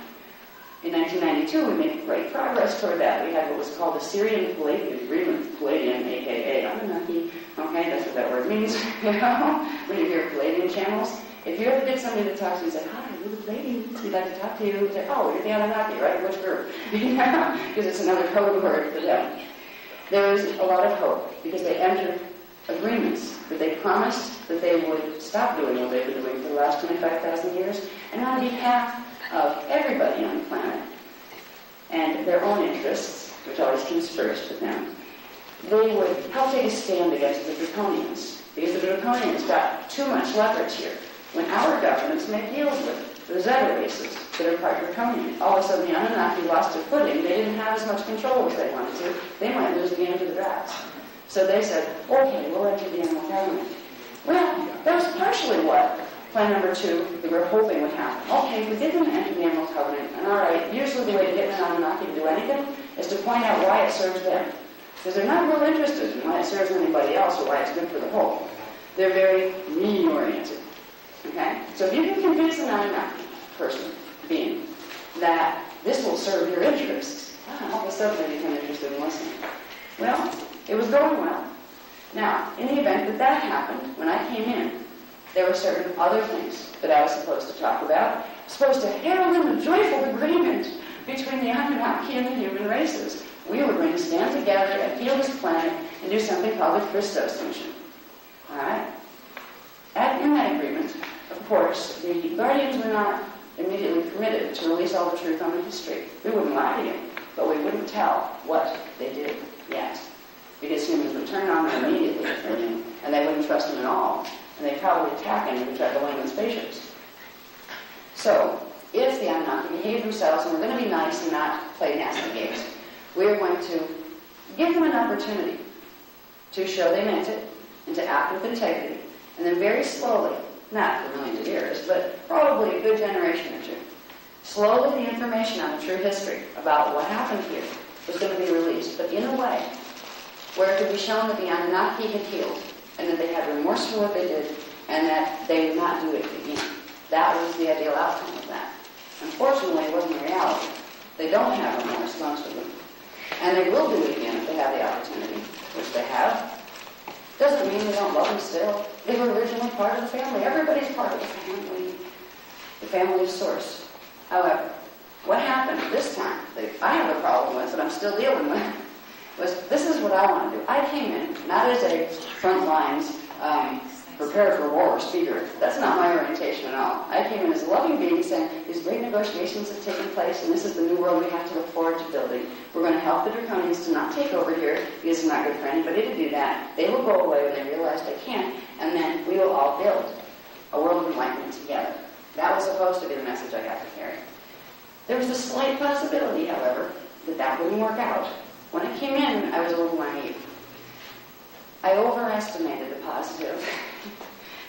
S1: In 1992, we made great progress toward that. We had what was called the Syrian-Palladian Agreement, Palladian, a.k.a. Anunnaki. Okay, that's what that word means, you know, when you hear Palladian channels. If you ever get somebody to talk to you and say, hi, you're the Palladians, we'd like to talk to you, you say, oh, you're the Anunnaki, right? Which group? Because it's another code word for them. There is a lot of hope, because they entered agreements that they promised that they would stop doing what they've been doing for the last 25,000 years, and on behalf of everybody on the planet, and their own interests, which always comes first with them, they would help take a stand against the Draconians, because the Draconians got too much leverage here. When our governments make deals with the Zeta races that are part Draconian, all of a sudden the Anunnaki lost their footing. They didn't have as much control as they wanted to. They might lose the game to the Drats. So they said, okay, we'll enter the Emerald Covenant. Well, that was partially what plan number 2 that we're hoping would happen. Okay, we did enter the Emerald Covenant, and all right, usually the way to get an Anunnaki to do anything is to point out why it serves them. Because they're not real interested in why it serves anybody else or why it's good for the whole. They're very me-oriented. Okay? So if you can convince an Anunnaki person, being, that this will serve your interests, all of a sudden they become interested in listening. Well, it was going well. Now, in the event that that happened, when I came in, there were certain other things that I was supposed to talk about. I was supposed to herald in the joyful agreement between the Anunnaki and the human races. We were going to stand together and heal this planet and do something called the Christos mission. All right? In that agreement, of course, the Guardians were not immediately permitted to release all the truth on the history. We wouldn't lie to you, but we wouldn't tell what they did yet. Because humans would turn on them immediately if they knew, and they wouldn't trust them at all. And they'd probably attack anyone who tried to land in spaceships. So, if the Anunnaki behave themselves, and we're going to be nice and not play nasty games, we're going to give them an opportunity to show they meant it, and to act with integrity, and then very slowly, not for millions of years, but probably a good generation or two, slowly the information on the true history about what happened here was going to be released, but in a way where it could be shown that the Anunnaki had healed, and that they had remorse for what they did, and that they would not do it again. That was the ideal outcome of that. Unfortunately, it wasn't reality. They don't have remorse, most of them. And they will do it again if they have the opportunity, which they have. Doesn't mean we don't love them still. They were originally part of the family. Everybody's part of the family. The family of source. However, what happened this time that I have a problem with, that I'm still dealing with, was this is what I want to do. I came in not as a front lines, prepare for war speaker. That's not my orientation at all. I came in as a loving being saying these great negotiations have taken place and this is the new world we have to look forward to building. We're going to help the Draconians to not take over here because it's not good for anybody to do that. They will go away when they realize they can't, and then we will all build a world of enlightenment together. That was supposed to be the message I got to carry. There was a slight possibility, however, that that wouldn't work out. When I came in, I was a little naive. I overestimated the positive.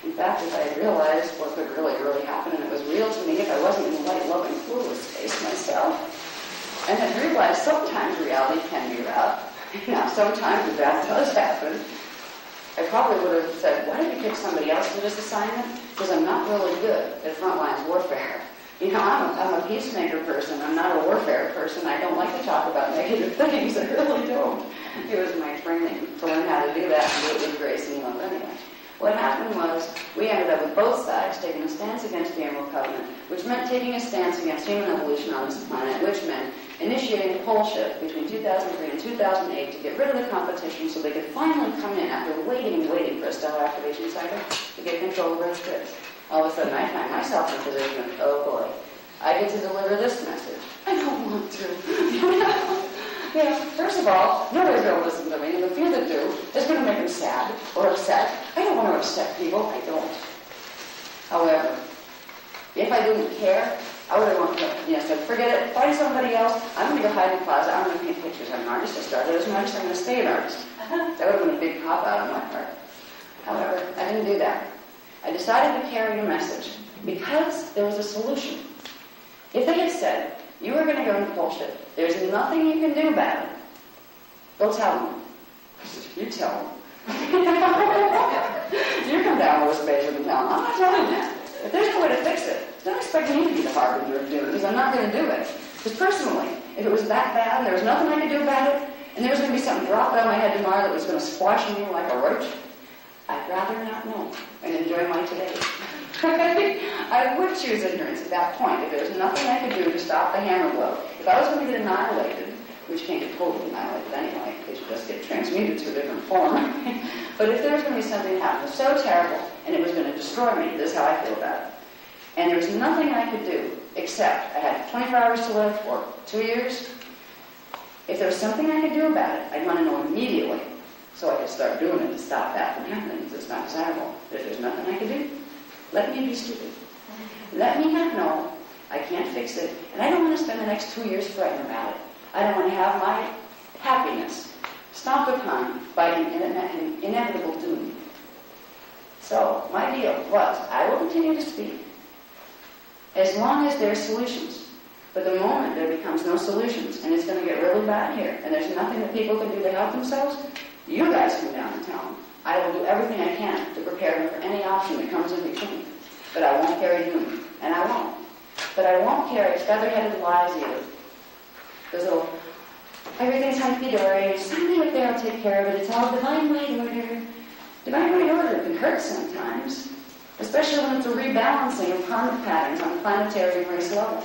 S1: In fact, if I had realized what could really happen, and it was real to me if I wasn't in the light, loving, fluid space myself, and had realized sometimes reality can be rough. Now, sometimes that does happen. I probably would have said, why don't you pick somebody else for this assignment? Because I'm not really good at frontlines warfare. You know, I'm a peacemaker person. I'm not a warfare person. I don't like to talk about negative things. I really don't. It was my training to learn how to do that and do it with grace and love anyway. What happened was, we ended up with both sides taking a stance against the Emerald Covenant, which meant taking a stance against human evolution on this planet, which meant initiating a pole shift between 2003 and 2008 to get rid of the competition so they could finally come in after waiting and waiting for a stellar activation cycle to get control over Earth's grids. All of a sudden, I find myself in a position of, oh boy, I get to deliver this message. I don't want to. First of all, nobody's going to listen to me, and the few that do, it's going to make them sad or upset. I don't want to upset people. I don't. However, if I didn't care, I would have wanted to, said, forget it, find somebody else. I'm going to go hide in the closet. I'm going to paint pictures. I'm an artist. I started as an artist. I'm going to stay an artist. That would have been a big cop-out on my part. However, I didn't do that. I decided to carry a message because there was a solution. If they had said, you are going to go into bullshit, there's nothing you can do about it, go tell them. You tell them. You come down with a spaceship and tell them, I'm not telling you that. If there's no way to fix it, don't expect me to be the harbinger of doom, because I'm not going to do it. Because personally, if it was that bad and there was nothing I could do about it, and there was going to be something dropped on my head tomorrow that was going to squash me like a roach, I'd rather not know and enjoy my today. I would choose ignorance at that point if there was nothing I could do to stop the hammer blow. If I was going to get annihilated, which can't get totally annihilated anyway, because you just get transmuted to a different form. But if there was going to be something that happened so terrible and it was going to destroy me, this is how I feel about it. And there was nothing I could do except I had 24 hours to live for 2 years. If there was something I could do about it, I'd want to know immediately so I could start doing it to stop that from happening, because it's not desirable. But if there's nothing I could do, let me be stupid. Let me not know. I can't fix it. And I don't want to spend the next 2 years fretting about it. I don't want to have my happiness stomped upon by an inevitable doom. So my deal was, I will continue to speak as long as there are solutions. But the moment there becomes no solutions, and it's going to get really bad here, and there's nothing that people can do to help themselves, you guys come down and tell them. I will do everything I can to prepare them for any option that comes in between. But I won't carry doom, and I won't. But I won't carry feather-headed lies either. Those little, everything's hunky-dory, someday up there I'll take care of it, it's all divine right order. Divine right order can hurt sometimes, especially when it's a rebalancing of karmic patterns on a planetary and race level.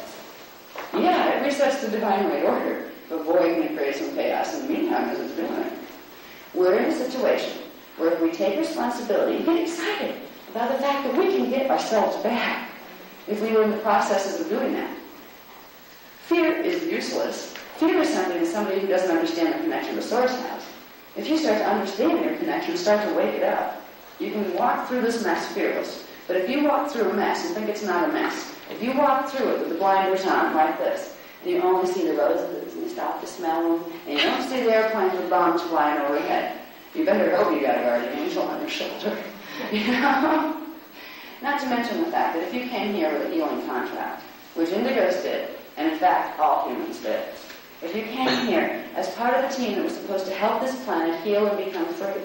S1: Yeah, it resets the divine right order, but boy, can it create some chaos in the meantime as it's doing it. We're in a situation where if we take responsibility and get excited about the fact that we can get ourselves back if we were in the processes of doing that. Fear is useless. Fear is something that somebody who doesn't understand the connection to Source has. If you start to understand your connection, start to wake it up, you can walk through this mess fearless. But if you walk through a mess and think it's not a mess, if you walk through it with the blinders on like this, and you only see the roses and you stop to smell them, and you don't see the airplanes with bombs flying overhead, you better hope you got a guardian angel on your shoulder. You know? Not to mention the fact that if you came here with a healing contract, which indigos did, and in fact all humans did, if you came here as part of the team that was supposed to help this planet heal and become free,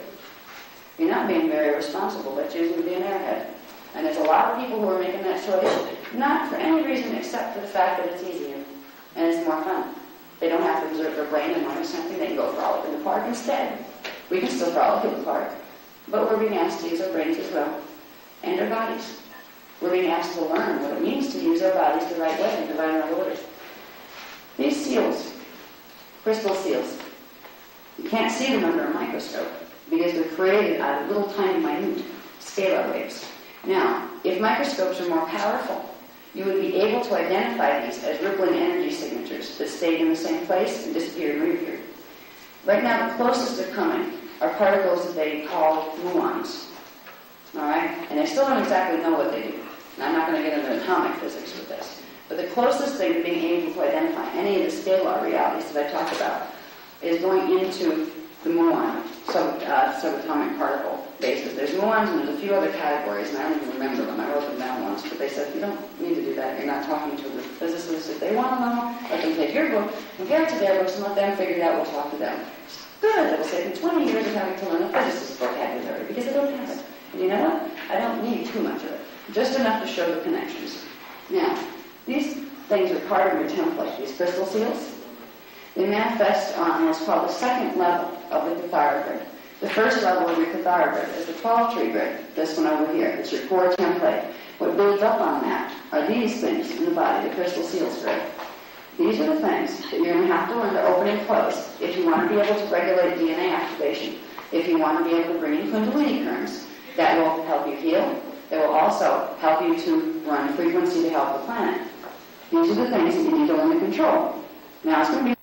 S1: you're not being very responsible by choosing to be an airhead. And there's a lot of people who are making that choice, not for any reason except for the fact that it's easier and it's more fun. They don't have to exert their brain and learn something. They can go frolic in the park instead. We can still frolic in the park, but we're being asked to use our brains as well, and our bodies. We're being asked to learn what it means to use our bodies the right way in divine right order. These seals, crystal seals, you can't see them under a microscope because they're created out of little tiny minute scalar waves. Now, if microscopes are more powerful, you would be able to identify these as rippling energy signatures that stayed in the same place and disappeared and reappeared. Right now, the closest they're coming are particles that they call muons. All right? And they still don't exactly know what they do. And I'm not going to get into atomic physics with this. But the closest thing to being able to identify any of the scalar realities that I talked about is going into the muon, subatomic particle basis. There's muons and there's a few other categories, and I don't even remember them. I wrote them down once, but they said, you don't need to do that. You're not talking to the physicists. If they want to know, let them take your book, compare it to their books, and let them figure it out. We'll talk to them. Good. It will save them 20 years of having to learn a physicist's vocabulary, because they don't have it. And you know what? I don't need too much of it. Just enough to show the connections. Now, these things are part of your template, these crystal seals. They manifest on what's called the second level of the Kathara grid. The first level of your Kathara grid is the 12-tree grid, this one over here. It's your core template. What builds up on that are these things in the body, the crystal seals grid. These are the things that you're going to have to learn to open and close if you want to be able to regulate DNA activation, if you want to be able to bring in Kundalini currents. That will help you heal. It will also help you to run frequency to help the planet. These are the things that you need to learn to control. Now it's going to be